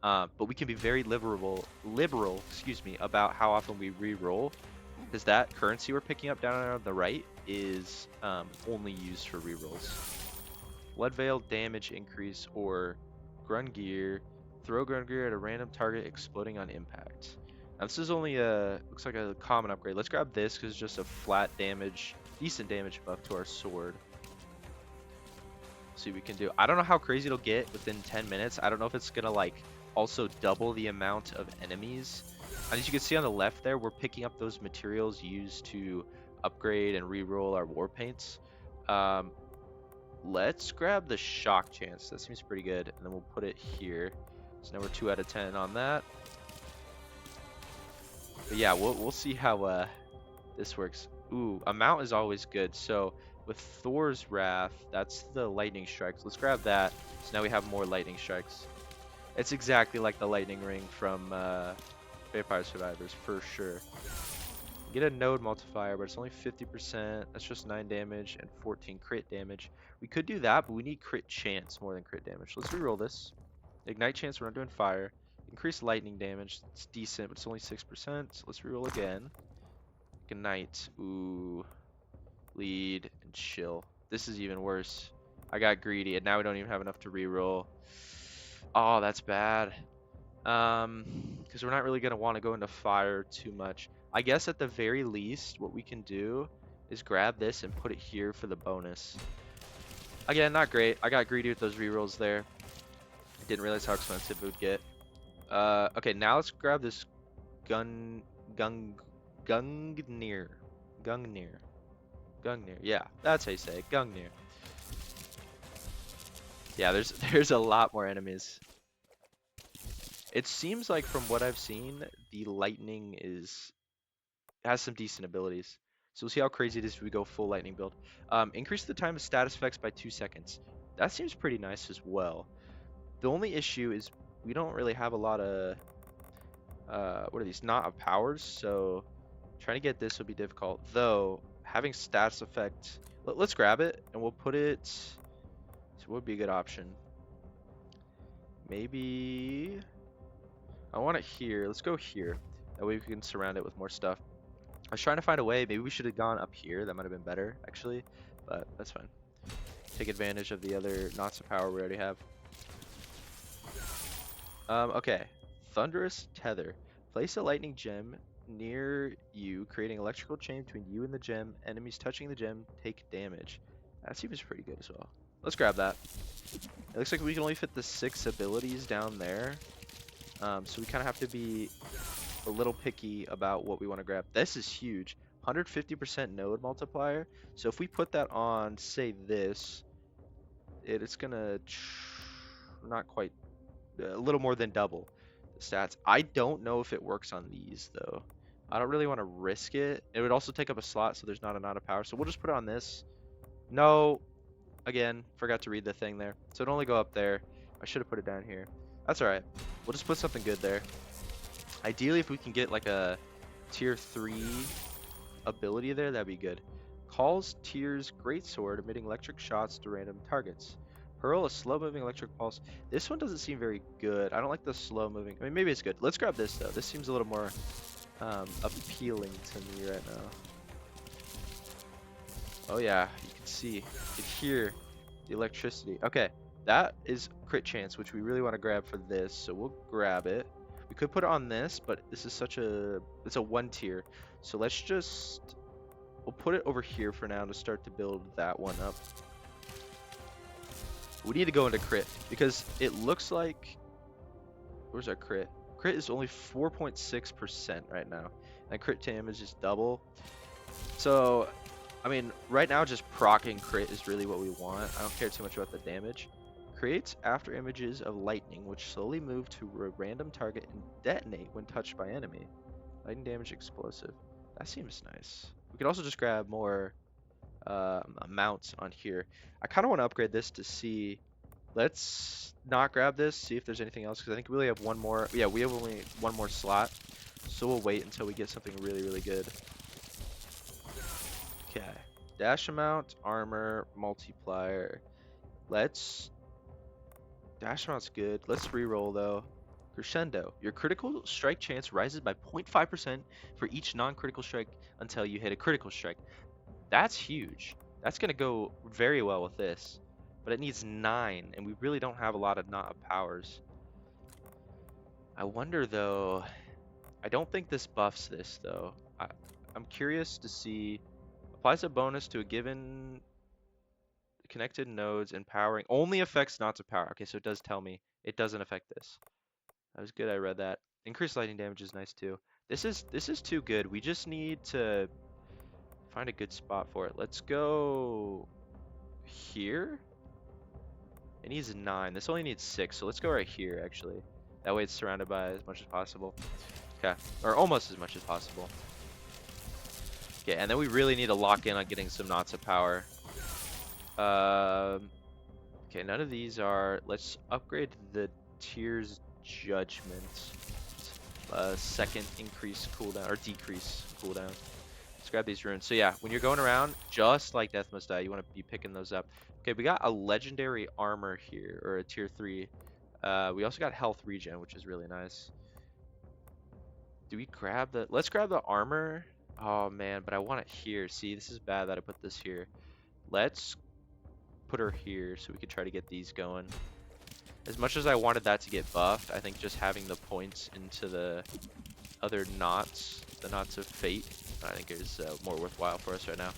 A: But we can be very liberal, about how often we re-roll, because that currency we're picking up down on the right is only used for re-rolls. Blood Veil, damage increase, or Grun Gear. Throw Grun Gear at a random target exploding on impact. Now this is only looks like a common upgrade. Let's grab this because it's just a flat damage, decent damage buff to our sword. See what we can do. I don't know how crazy it'll get within 10 minutes. I don't know if it's gonna like also double the amount of enemies. And as you can see on the left there, we're picking up those materials used to upgrade and re-roll our war paints. Let's grab the shock chance. That seems pretty good. And then we'll put it here. So now we're 2 out of 10 on that. But yeah, we'll see how this works. Ooh, amount is always good. So with Thor's Wrath, that's the lightning strikes. Let's grab that. So now we have more lightning strikes. It's exactly like the lightning ring from Vampire Survivors for sure. Get a node multiplier, but it's only 50%. That's just 9 damage and 14 crit damage. We could do that, but we need crit chance more than crit damage. Let's reroll this. Ignite chance, we're not doing fire. Increase lightning damage. It's decent, but it's only 6%. So let's reroll again. Ignite. Ooh. Lead and chill. This is even worse. I got greedy, and now we don't even have enough to reroll. Oh, that's bad. Because we're not really going to want to go into fire too much. I guess at the very least, what we can do is grab this and put it here for the bonus. Again, not great. I got greedy with those rerolls there. Didn't realize how expensive it would get. Okay, now let's grab this Gungnir. Yeah, that's how you say it. Gungnir. Yeah, there's a lot more enemies. It seems like from what I've seen, the lightning has some decent abilities. So we'll see how crazy it is if we go full lightning build. Increase the time of status effects by 2 seconds. That seems pretty nice as well. The only issue is we don't really have a lot of what are these? Not of powers, so trying to get this would be difficult. Though having status effect, let's grab it and we'll put it. So what would be a good option? Maybe I want it here. Let's go here. That way we can surround it with more stuff. I was trying to find a way. Maybe we should have gone up here. That might have been better, actually. But that's fine. Take advantage of the other knots of power we already have. Okay. Thunderous Tether. Place a lightning gem near you, creating electrical chain between you and the gem. Enemies touching the gem take damage. That seems pretty good as well. Let's grab that. It looks like we can only fit the 6 abilities down there. So we kind of have to be a little picky about what we want to grab. This is huge. 150% node multiplier. So if we put that on, say this, it's gonna not quite a little more than double the stats. I don't know if it works on these though. I don't really want to risk it. It would also take up a slot, so there's not a lot of power. So we'll just put it on this. No, again, forgot to read the thing there. So it'd only go up there. I should have put it down here. That's all right. We'll just put something good there. Ideally, if we can get like a tier 3 ability there, that'd be good. Calls Tyr's greatsword, emitting electric shots to random targets. Hurl a slow-moving electric pulse. This one doesn't seem very good. I don't like the slow-moving. I mean, maybe it's good. Let's grab this though. This seems a little more appealing to me right now. Oh yeah, you can see, you can hear the electricity. Okay, that is crit chance, which we really want to grab for this. So we'll grab it. We could put it on this, but this is such a, it's a 1 tier. So let's just, we'll put it over here for now to start to build that one up. We need to go into crit because it looks like, where's our crit? Crit is only 4.6% right now. And crit damage is double. So, I mean, right now just proccing crit is really what we want. I don't care too much about the damage. Creates after images of lightning, which slowly move to a random target and detonate when touched by enemy. Lightning damage explosive. That seems nice. We could also just grab more amounts on here. I kind of want to upgrade this to see. Let's not grab this, see if there's anything else, because I think we only have one more. Yeah, we have only one more slot. So we'll wait until we get something really, really good. Okay. Dash amount, armor, multiplier. Let's... Dash amount's good. Let's reroll though. Crescendo. Your critical strike chance rises by 0.5% for each non-critical strike until you hit a critical strike. That's huge. That's going to go very well with this. But it needs 9, and we really don't have a lot of powers. I wonder though... I don't think this buffs this though. I'm curious to see... Applies a bonus to a given connected nodes and powering. Only affects not to power. Okay, so it does tell me it doesn't affect this. That was good, I read that. Increased lightning damage is nice too. This is too good. We just need to find a good spot for it. Let's go here. It needs 9. This only needs 6, so let's go right here actually. That way it's surrounded by as much as possible. Okay, or almost as much as possible. Okay, and then we really need to lock in on getting some knots of power. Okay, none of these are. Let's upgrade the Tyr's Judgment. Second increase cooldown, or decrease cooldown. Let's grab these runes. So yeah, when you're going around, just like Death Must Die, you want to be picking those up. Okay, we got a legendary armor here, or a tier 3. We also got health regen, which is really nice. Do we grab the... Let's grab the armor. Oh man, but I want it here. See, this is bad that I put this here. Let's put her here so we can try to get these going. As much as I wanted that to get buffed, I think just having the points into the other knots, the knots of fate, I think is more worthwhile for us right now.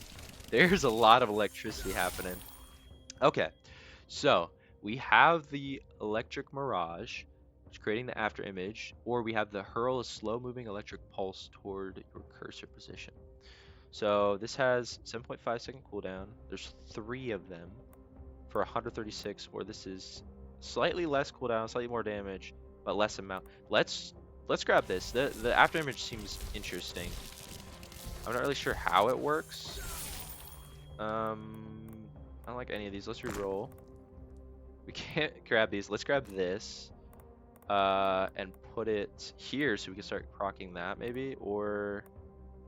A: There's a lot of electricity happening. Okay, so we have the electric mirage, which is creating the after image, or we have the hurl a slow moving electric pulse toward your cursor position. So this has 7.5 second cooldown. There's 3 of them for 136, or this is slightly less cooldown, slightly more damage, but less amount. Let's grab this. The after image seems interesting. I'm not really sure how it works. I don't like any of these. Let's re-roll. We can't grab these. Let's grab this and put it here so we can start proccing that maybe, or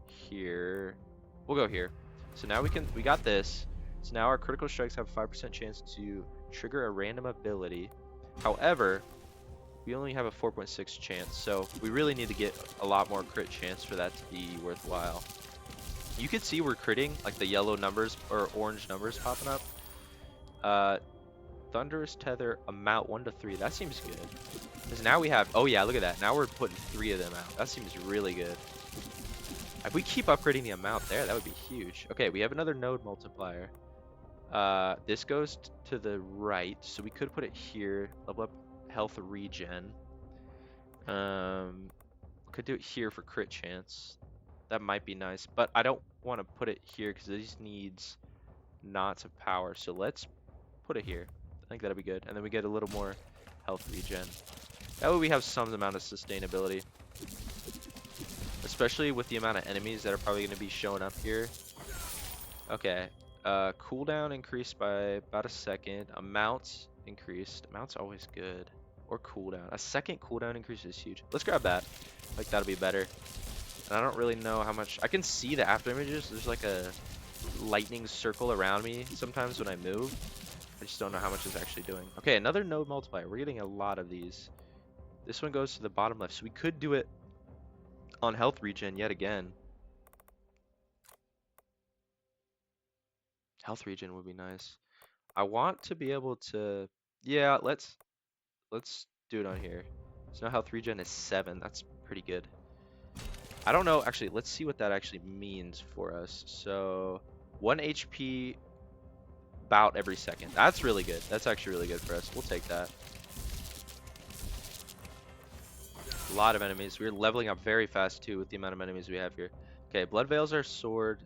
A: here. We'll go here. So now we got this. So now our critical strikes have a 5% chance to trigger a random ability. However, we only have a 4.6 chance, so we really need to get a lot more crit chance for that to be worthwhile. You can see we're critting, like the yellow numbers or orange numbers popping up. Thunderous Tether amount 1 to 3. That seems good. Because now we have, oh yeah, look at that. Now we're putting 3 of them out. That seems really good. If we keep upgrading the amount there, that would be huge. Okay, we have another node multiplier. This goes to the right, so we could put it here. Level up health regen. Could do it here for crit chance. That might be nice, but I don't want to put it here because this needs knots of power. So let's put it here. I think that'll be good. And then we get a little more health regen. That way we have some amount of sustainability. Especially with the amount of enemies that are probably going to be showing up here. Okay. Cooldown increased by about a second. Amounts increased. Amounts always good. Or cooldown. A second cooldown increase is huge. Let's grab that. Like, that'll be better. And I don't really know how much. I can see the after images. There's like a lightning circle around me sometimes when I move. I just don't know how much it's actually doing. Okay, another node multiplier. We're getting a lot of these. This one goes to the bottom left. So we could do it on health regen yet again. Health regen would be nice. I want to be able to, yeah, let's do it on here. So now health regen is 7. That's pretty good. I don't know, actually, let's see what that actually means for us. So 1 HP about every second. That's really good. That's actually really good for us. We'll take that. A lot of enemies. We're leveling up very fast too with the amount of enemies we have here. Okay, Blood Veil's our sword.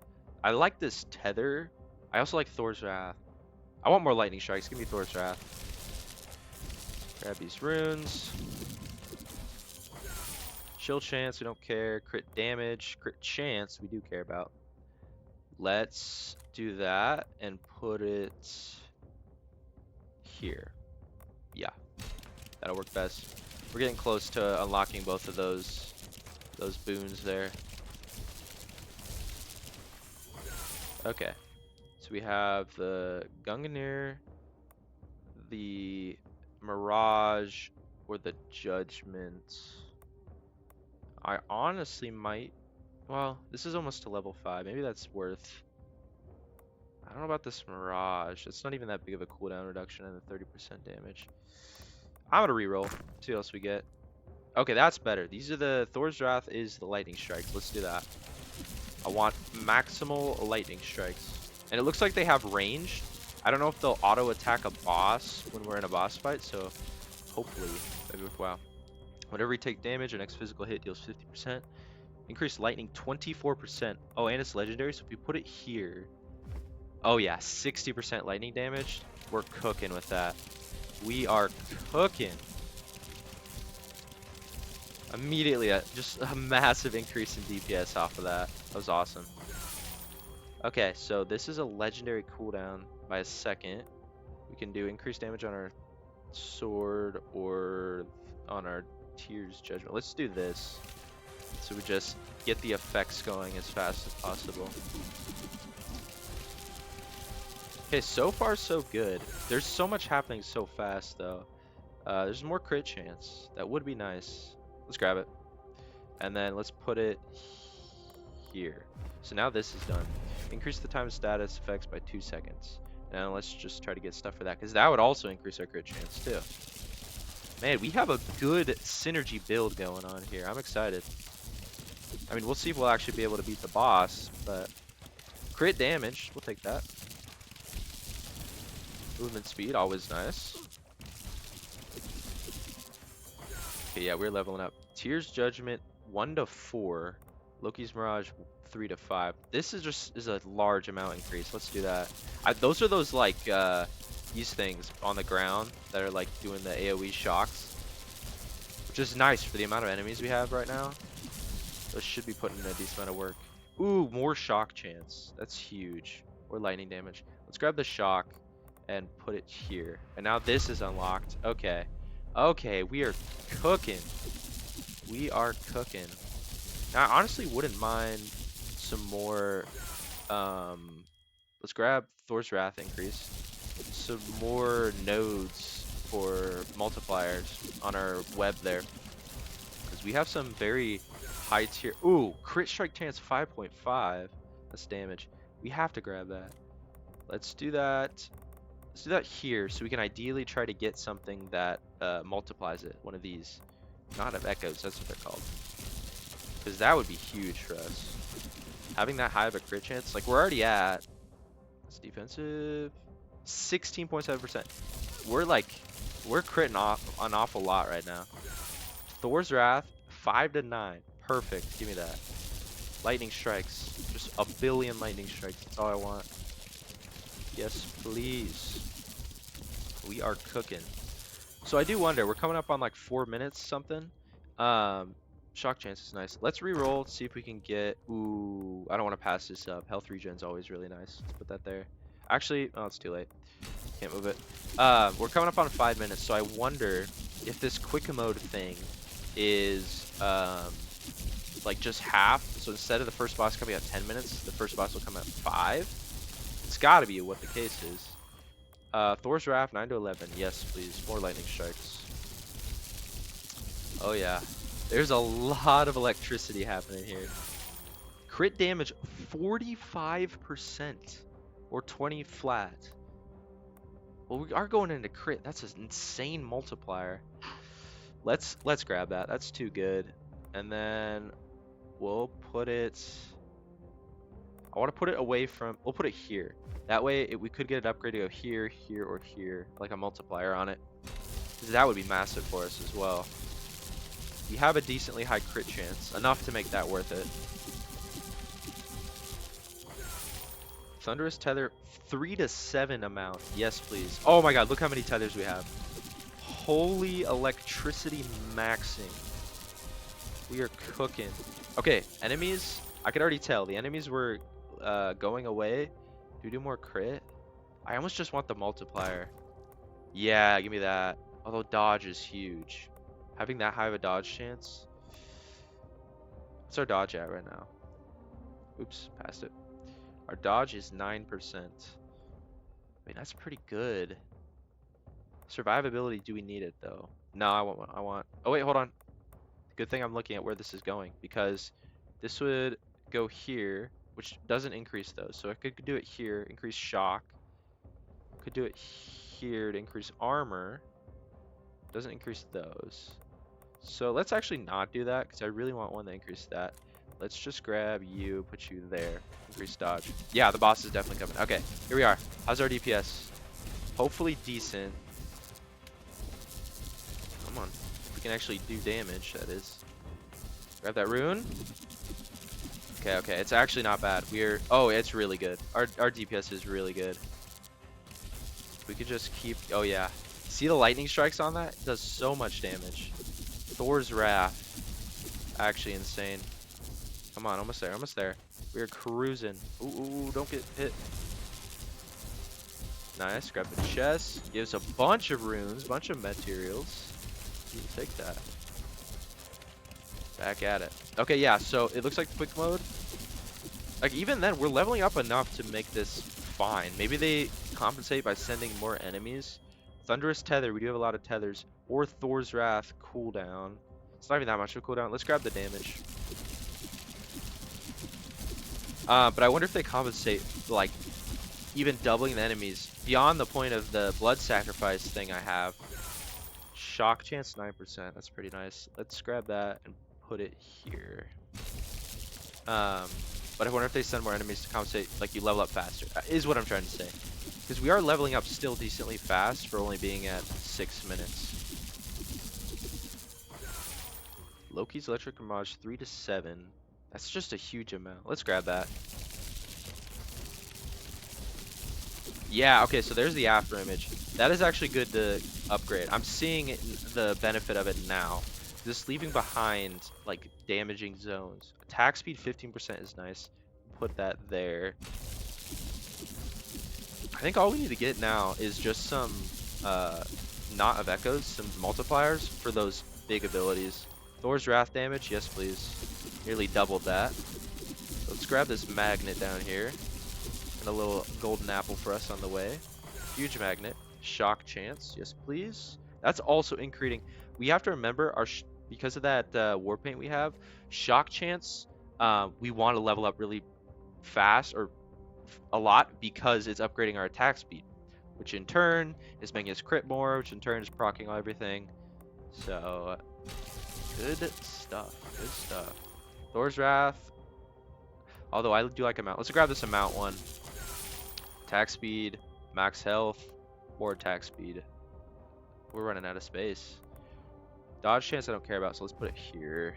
A: I like this tether. I also like Thor's Wrath. I want more lightning strikes. Give me Thor's Wrath. Grab these runes. Chill chance, we don't care. Crit damage, crit chance, we do care about. Let's do that and put it here. Yeah, that'll work best. We're getting close to unlocking both of those boons there. Okay, so we have the Gungnir, the Mirage, or the Judgment. I honestly might, well, this is almost to level 5. Maybe that's worth, I don't know about this Mirage. It's not even that big of a cooldown reduction and the 30% damage. I'm gonna reroll, see what else we get. Okay, that's better. These are the, Thor's Wrath is the lightning strikes. Let's do that. I want maximal lightning strikes. And it looks like they have range. I don't know if they'll auto attack a boss when we're in a boss fight, so hopefully that'd be worthwhile. Whenever you take damage, your next physical hit deals 50%. Increased lightning 24%. Oh, and it's legendary, so if you put it here. Oh yeah, 60% lightning damage. We're cooking with that. We are cooking. Immediately, just a massive increase in DPS off of that. That was awesome. Okay, so this is a legendary cooldown by a second. We can do increased damage on our sword or on our Tears Judgment. Let's do this. So we just get the effects going as fast as possible. Okay, so far so good. There's so much happening so fast though. There's more crit chance. That would be nice. Let's grab it. And then let's put it here. So now this is done. Increase the time status effects by 2 seconds. Now let's just try to get stuff for that, because that would also increase our crit chance too. Man, we have a good synergy build going on here. I'm excited. I mean, we'll see if we'll actually be able to beat the boss, but crit damage, we'll take that. Movement speed, always nice. Okay, yeah, we're leveling up. Tears Judgment 1 to 4. Loki's Mirage 3 to 5. This is a large amount increase. Let's do that. Those are those like these things on the ground that are like doing the AoE shocks, which is nice for the amount of enemies we have right now. Those should be putting in a decent amount of work. Ooh, more shock chance. That's huge. Or lightning damage. Let's grab the shock and put it here. And now this is unlocked. Okay. Okay, we are cooking. We are cooking. Now, I honestly wouldn't mind some more. Let's grab Thor's Wrath increase. Some more nodes for multipliers on our web there. Because we have some very high tier. Ooh, crit strike chance 5.5. That's damage. We have to grab that. Let's do that. Let's do that here, so we can ideally try to get something that multiplies it. One of these. Not of echoes, that's what they're called. Because that would be huge for us. Having that high of a crit chance, like we're already at, it's defensive, 16.7%. We're critting off an awful lot right now. Thor's Wrath, 5 to 9. Perfect, give me that. Lightning strikes, just a billion lightning strikes, that's all I want. Yes, please. We are cooking. So I do wonder, we're coming up on like 4 minutes something. Shock chance is nice. Let's re-roll, see if we can get, ooh, I don't want to pass this up. Health regen's always really nice. Let's put that there. Actually, oh, it's too late. Can't move it. We're coming up on 5 minutes, so I wonder if this quick mode thing is like just half. So instead of the first boss coming at 10 minutes, the first boss will come at 5. It's got to be what the case is. Thor's Wrath, 9 to 11. Yes, please. More lightning strikes. Oh yeah. There's a lot of electricity happening here. Crit damage 45% or 20 flat. Well, we are going into crit. That's an insane multiplier. Let's grab that. That's too good. And then we'll put it, I want to put it away from, we'll put it here. That way we could get an upgrade to go here, here, or here, like a multiplier on it. That would be massive for us as well. We have a decently high crit chance, enough to make that worth it. Thunderous Tether, 3 to 7 amount. Yes, please. Oh my god, look how many tethers we have. Holy electricity maxing. We are cooking. Okay, enemies, I could already tell. The enemies were going away. Do we do more crit? I almost just want the multiplier. Yeah, give me that. Although dodge is huge. Having that high of a dodge chance. What's our dodge at right now? Oops, passed it. Our dodge is 9%. I mean, that's pretty good. Survivability, do we need it though? No, I want. Oh wait, hold on. Good thing I'm looking at where this is going, because this would go here, which doesn't increase those. So I could do it here, increase shock. Could do it here to increase armor. Doesn't increase those. So let's actually not do that, because I really want one that increases that. Let's just grab you, put you there. Increase dodge. Yeah, the boss is definitely coming. Okay, here we are. How's our DPS? Hopefully decent. Come on. We can actually do damage, that is. Grab that rune. Okay, okay. It's actually not bad. We're... Oh, it's really good. Our DPS is really good. We could just keep... Oh, yeah. See the lightning strikes on that? It does so much damage. Thor's Wrath. Actually insane. Come on, almost there, almost there. We're cruising. Ooh, ooh, don't get hit. Nice, grab the chest. Gives a bunch of runes, bunch of materials. You can take that. Back at it. Okay, yeah, so it looks like quick mode. Like, even then, we're leveling up enough to make this fine. Maybe they compensate by sending more enemies. Thunderous Tether, we do have a lot of tethers. Or Thor's Wrath cooldown. It's not even that much of a cooldown. Let's grab the damage. But I wonder if they compensate, like, even doubling the enemies beyond the point of the blood sacrifice thing I have. Shock chance 9%. That's pretty nice. Let's grab that and put it here. But I wonder if they send more enemies to compensate, like you level up faster. Is what I'm trying to say. Because we are leveling up still decently fast for only being at 6 minutes. Loki's Electric Mirage 3 to 7. That's just a huge amount. Let's grab that. Yeah, okay, so there's the after image. That is actually good to upgrade. I'm seeing the benefit of it now. Just leaving behind, like, damaging zones. Attack speed 15% is nice. Put that there. I think all we need to get now is just some Knot of Echoes, some multipliers for those big abilities. Thor's Wrath damage, yes please. Nearly doubled that. Let's grab this magnet down here. And a little golden apple for us on the way. Huge magnet. Shock chance, yes please. That's also increasing. We have to remember, because of that war paint we have, shock chance, we want to level up really fast, or a lot, because it's upgrading our attack speed. Which in turn is making us crit more, which in turn is proccing on everything. So, good stuff, good stuff. Thor's Wrath. Although I do like amount. Let's grab this amount one. Attack speed, max health, more attack speed. We're running out of space. Dodge chance I don't care about, so let's put it here.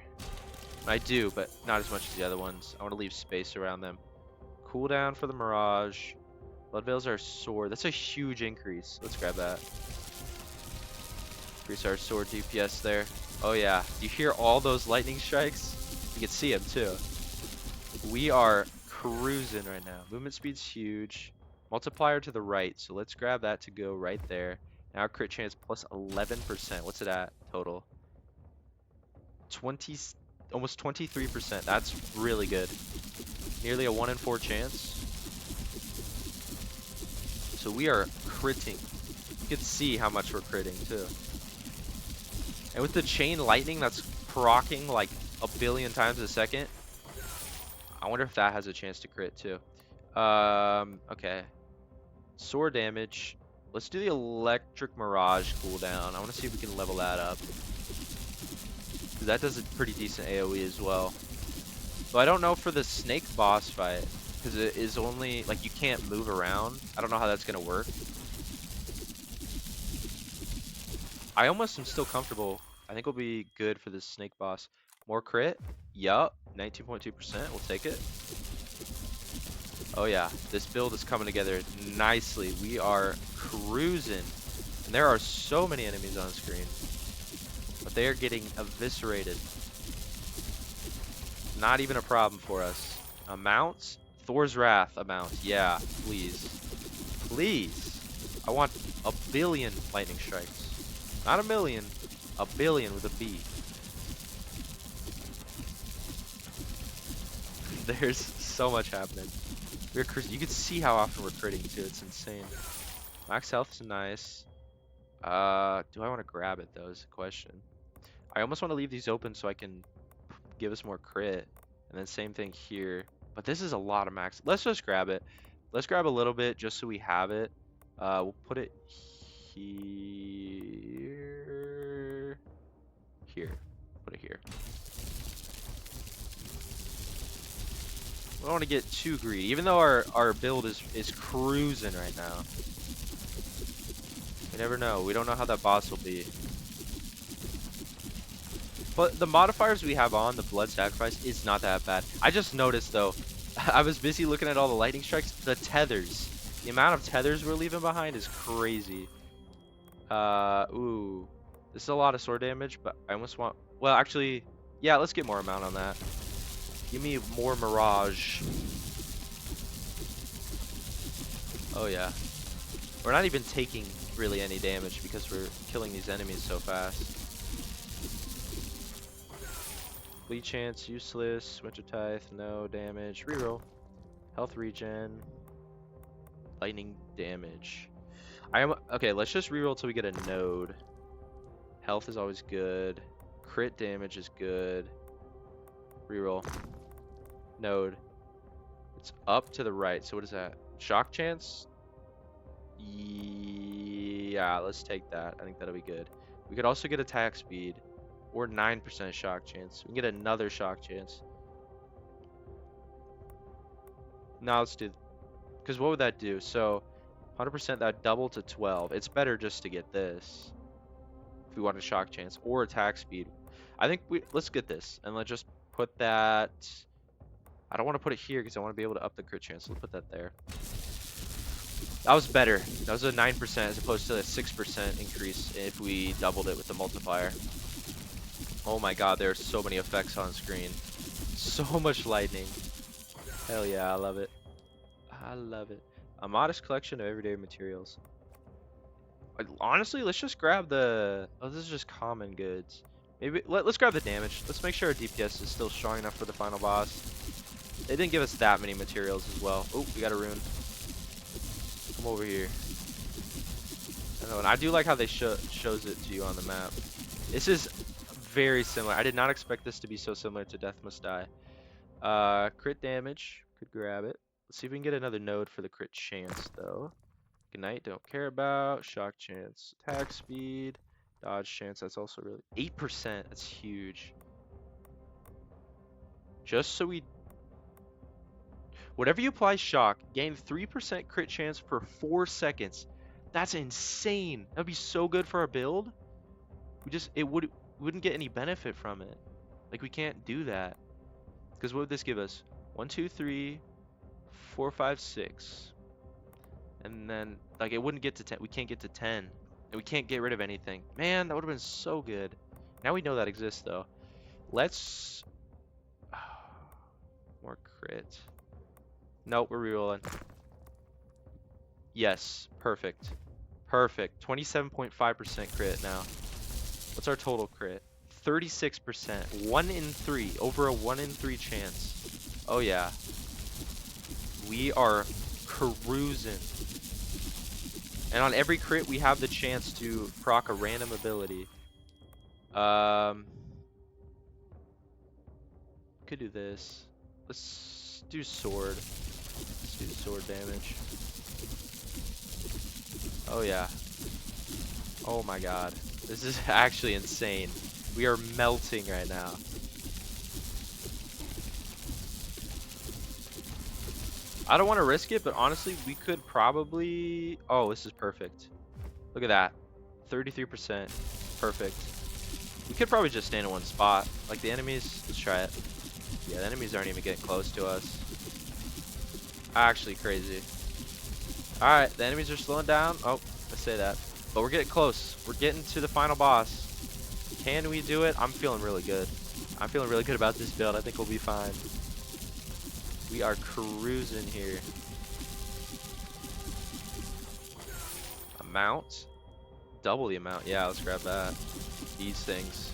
A: I do, but not as much as the other ones. I want to leave space around them. Cooldown for the Mirage. Blood Veils are sword. That's a huge increase. Let's grab that. Increase our sword DPS there. Oh yeah, you hear all those lightning strikes? You can see them too. We are cruising right now. Movement speed's huge. Multiplier to the right, so let's grab that to go right there. Now crit chance plus 11%. What's it at total? 20, almost 23%. That's really good. Nearly a 1 in 4 chance. So we are critting. You can see how much we're critting too. And with the chain lightning that's proccing like a billion times a second, I wonder if that has a chance to crit too. Okay. Sword damage. Let's do the electric mirage cooldown. I want to see if we can level that up. That does a pretty decent AoE as well. But I don't know for the snake boss fight, because it is only, like, you can't move around. I don't know how that's going to work. I almost am still comfortable. I think we'll be good for this snake boss. More crit? Yup. 19.2%. We'll take it. Oh yeah, this build is coming together nicely. We are cruising. And there are so many enemies on screen. But they are getting eviscerated. Not even a problem for us. Amounts? Thor's Wrath amount. Yeah, please. Please. I want a billion lightning strikes. Not a million. A billion with a B. There's so much happening. You can see how often we're critting too. It's insane. Max health is nice. Do I want to grab it though is the question. I almost want to leave these open so I can give us more crit. And then same thing here. But this is a lot of max. Let's just grab it. Let's grab a little bit just so we have it. We'll put it here. Here. Put it here. We don't want to get too greedy. Even though our build is cruising right now. We never know. We don't know how that boss will be. But the modifiers we have on, the blood sacrifice, is not that bad. I just noticed though, I was busy looking at all the lightning strikes. The tethers. The amount of tethers we're leaving behind is crazy. Ooh. This is a lot of sword damage, but I almost want... Well, actually, yeah, let's get more amount on that. Give me more Mirage. Oh, yeah. We're not even taking really any damage because we're killing these enemies so fast. Bleed chance, useless. Winter Tithe, no damage. Reroll. Health regen. Lightning damage. Okay, let's just reroll till we get a node. Health is always good. Crit damage is good. Reroll. Node. It's up to the right. So what is that? Shock chance? Yeah, let's take that. I think that'll be good. We could also get attack speed or 9% shock chance. We can get another shock chance. Now let's do, because what would that do? So 100% that double to 12. It's better just to get this if we want a shock chance or attack speed. I think let's get this and let's just put that. I don't want to put it here because I want to be able to up the crit chance. So let's put that there. That was better. That was a 9% as opposed to a 6% increase if we doubled it with the multiplier. Oh my god, there are so many effects on screen. So much lightning. Hell yeah, I love it. I love it. A modest collection of everyday materials. Honestly, let's just grab the... Oh, this is just common goods. Maybe let's grab the damage. Let's make sure our DPS is still strong enough for the final boss. They didn't give us that many materials as well. Oh, we got a rune. Come over here. I know, and I do like how they shows it to you on the map. This is very similar. I did not expect this to be so similar to Death Must Die. Crit damage. Could grab it. Let's see if we can get another node for the crit chance, though. Ignite, don't care about. Shock chance. Attack speed. Dodge chance, that's also really... 8%, that's huge. Just so we... Whatever you apply shock, gain 3% crit chance for 4 seconds. That's insane. That would be so good for our build. We wouldn't get any benefit from it. Like, we can't do that. Because what would this give us? 1, 2, 3, 4, 5, 6. And then, like, it wouldn't get to 10. We can't get to 10. And we can't get rid of anything. Man, that would have been so good. Now we know that exists, though. Let's... more crit. Nope, we're rerolling. Yes, perfect. Perfect. 27.5% crit now. What's our total crit? 36%. 1 in 3. Over a 1 in 3 chance. Oh, yeah. We are cruising. And on every crit, we have the chance to proc a random ability. Could do this. Let's do sword. Let's do sword damage. Oh yeah. Oh my god. This is actually insane. We are melting right now. I don't want to risk it, but honestly, we could probably... Oh, this is perfect. Look at that. 33%. Perfect. We could probably just stand in one spot. Like the enemies, let's try it. Yeah, the enemies aren't even getting close to us. Actually crazy. Alright, the enemies are slowing down. Oh, let's say that. But we're getting close. We're getting to the final boss. Can we do it? I'm feeling really good. I'm feeling really good about this build. I think we'll be fine. We are cruising here. Amount? Double the amount. Yeah, let's grab that. These things.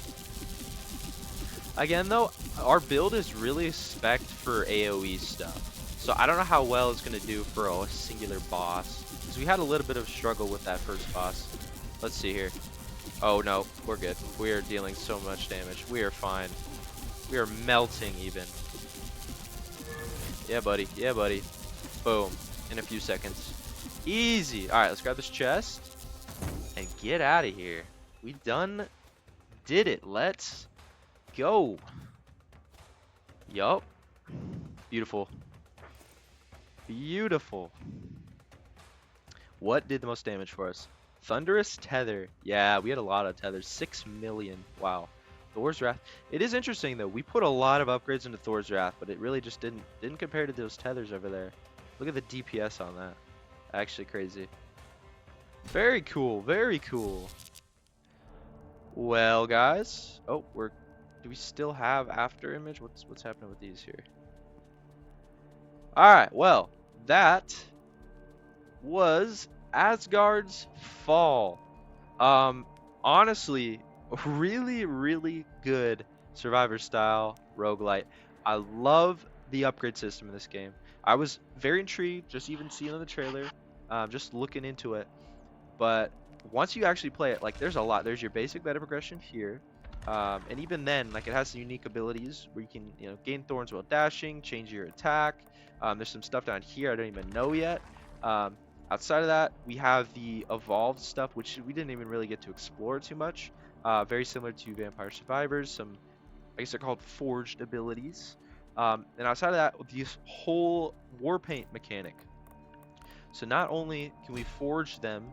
A: Again, though, our build is really spec'd for AoE stuff. So I don't know how well it's going to do for a singular boss. Because we had a little bit of struggle with that first boss. Let's see here. Oh no, we're good. We are dealing so much damage. We are fine. We are melting even. Yeah, buddy. Yeah, buddy. Boom. In a few seconds. Easy. Alright, let's grab this chest. And get out of here. We done did it. Let's go. Yup. Beautiful. Beautiful. What did the most damage for us? Thunderous Tether. Yeah, we had a lot of tethers. 6 million. Wow. Thor's Wrath. It is interesting though. We put a lot of upgrades into Thor's Wrath, but it really just didn't compare to those tethers over there. Look at the DPS on that. Actually crazy. Very cool. Very cool. Well, guys. Oh, do we still have after image? What's happening with these here? All right. Well, that was Asgard's Fall. Honestly, really good survivor style roguelite. I love the upgrade system in this game. I was very intrigued just even seeing the trailer, just looking into it. But once you actually play it, like there's a lot. There's your basic meta progression here. And even then, like it has some unique abilities where you can, gain thorns while dashing, change your attack. There's some stuff down here I don't even know yet. Outside of that, we have the evolved stuff, which we didn't even really get to explore too much. Very similar to Vampire Survivors, some, I guess they're called forged abilities. And outside of that, this whole war paint mechanic. So not only can we forge them,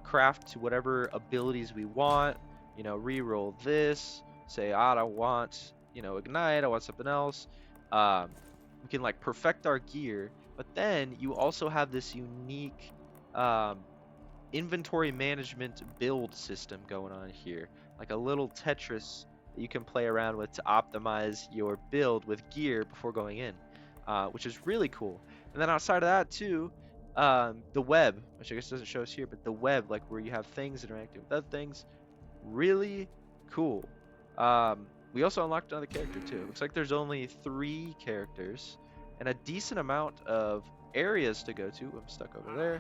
A: craft to whatever abilities we want, re-roll this, say, I don't want, ignite, I want something else. We can like perfect our gear, but then you also have this unique inventory management build system going on here, like a little Tetris that you can play around with to optimize your build with gear before going in, which is really cool. And then outside of that too, the web, which I guess doesn't show us here, but the web, like where you have things interacting with other things, really cool. We also unlocked another character too. Looks like there's only 3 characters and a decent amount of areas to go to. I'm stuck over there.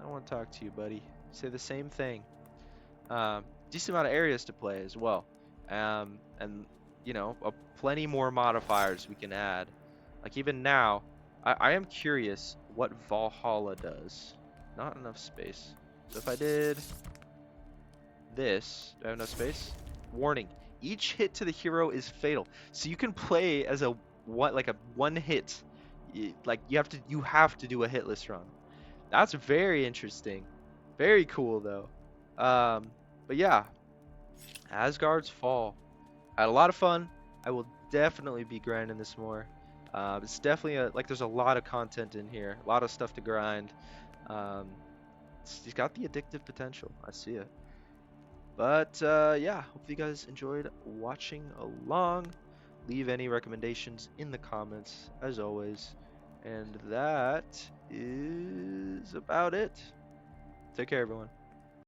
A: I want to talk to you, buddy. Say the same thing. Decent amount of areas to play as well. And plenty more modifiers we can add. Like even now, I am curious what Valhalla does. Not enough space. So if I did this, do I have enough space? Warning: each hit to the hero is fatal. So you can play as a one hit. Like you have to do a hitless run. That's very interesting. Very cool though. But yeah, Asgard's Fall. I had a lot of fun. I will definitely be grinding this more. It's definitely there's a lot of content in here, a lot of stuff to grind. He's got the addictive potential. I see it. But yeah, hopefully you guys enjoyed watching along. Leave any recommendations in the comments, as always. And that is about it. Take care, everyone.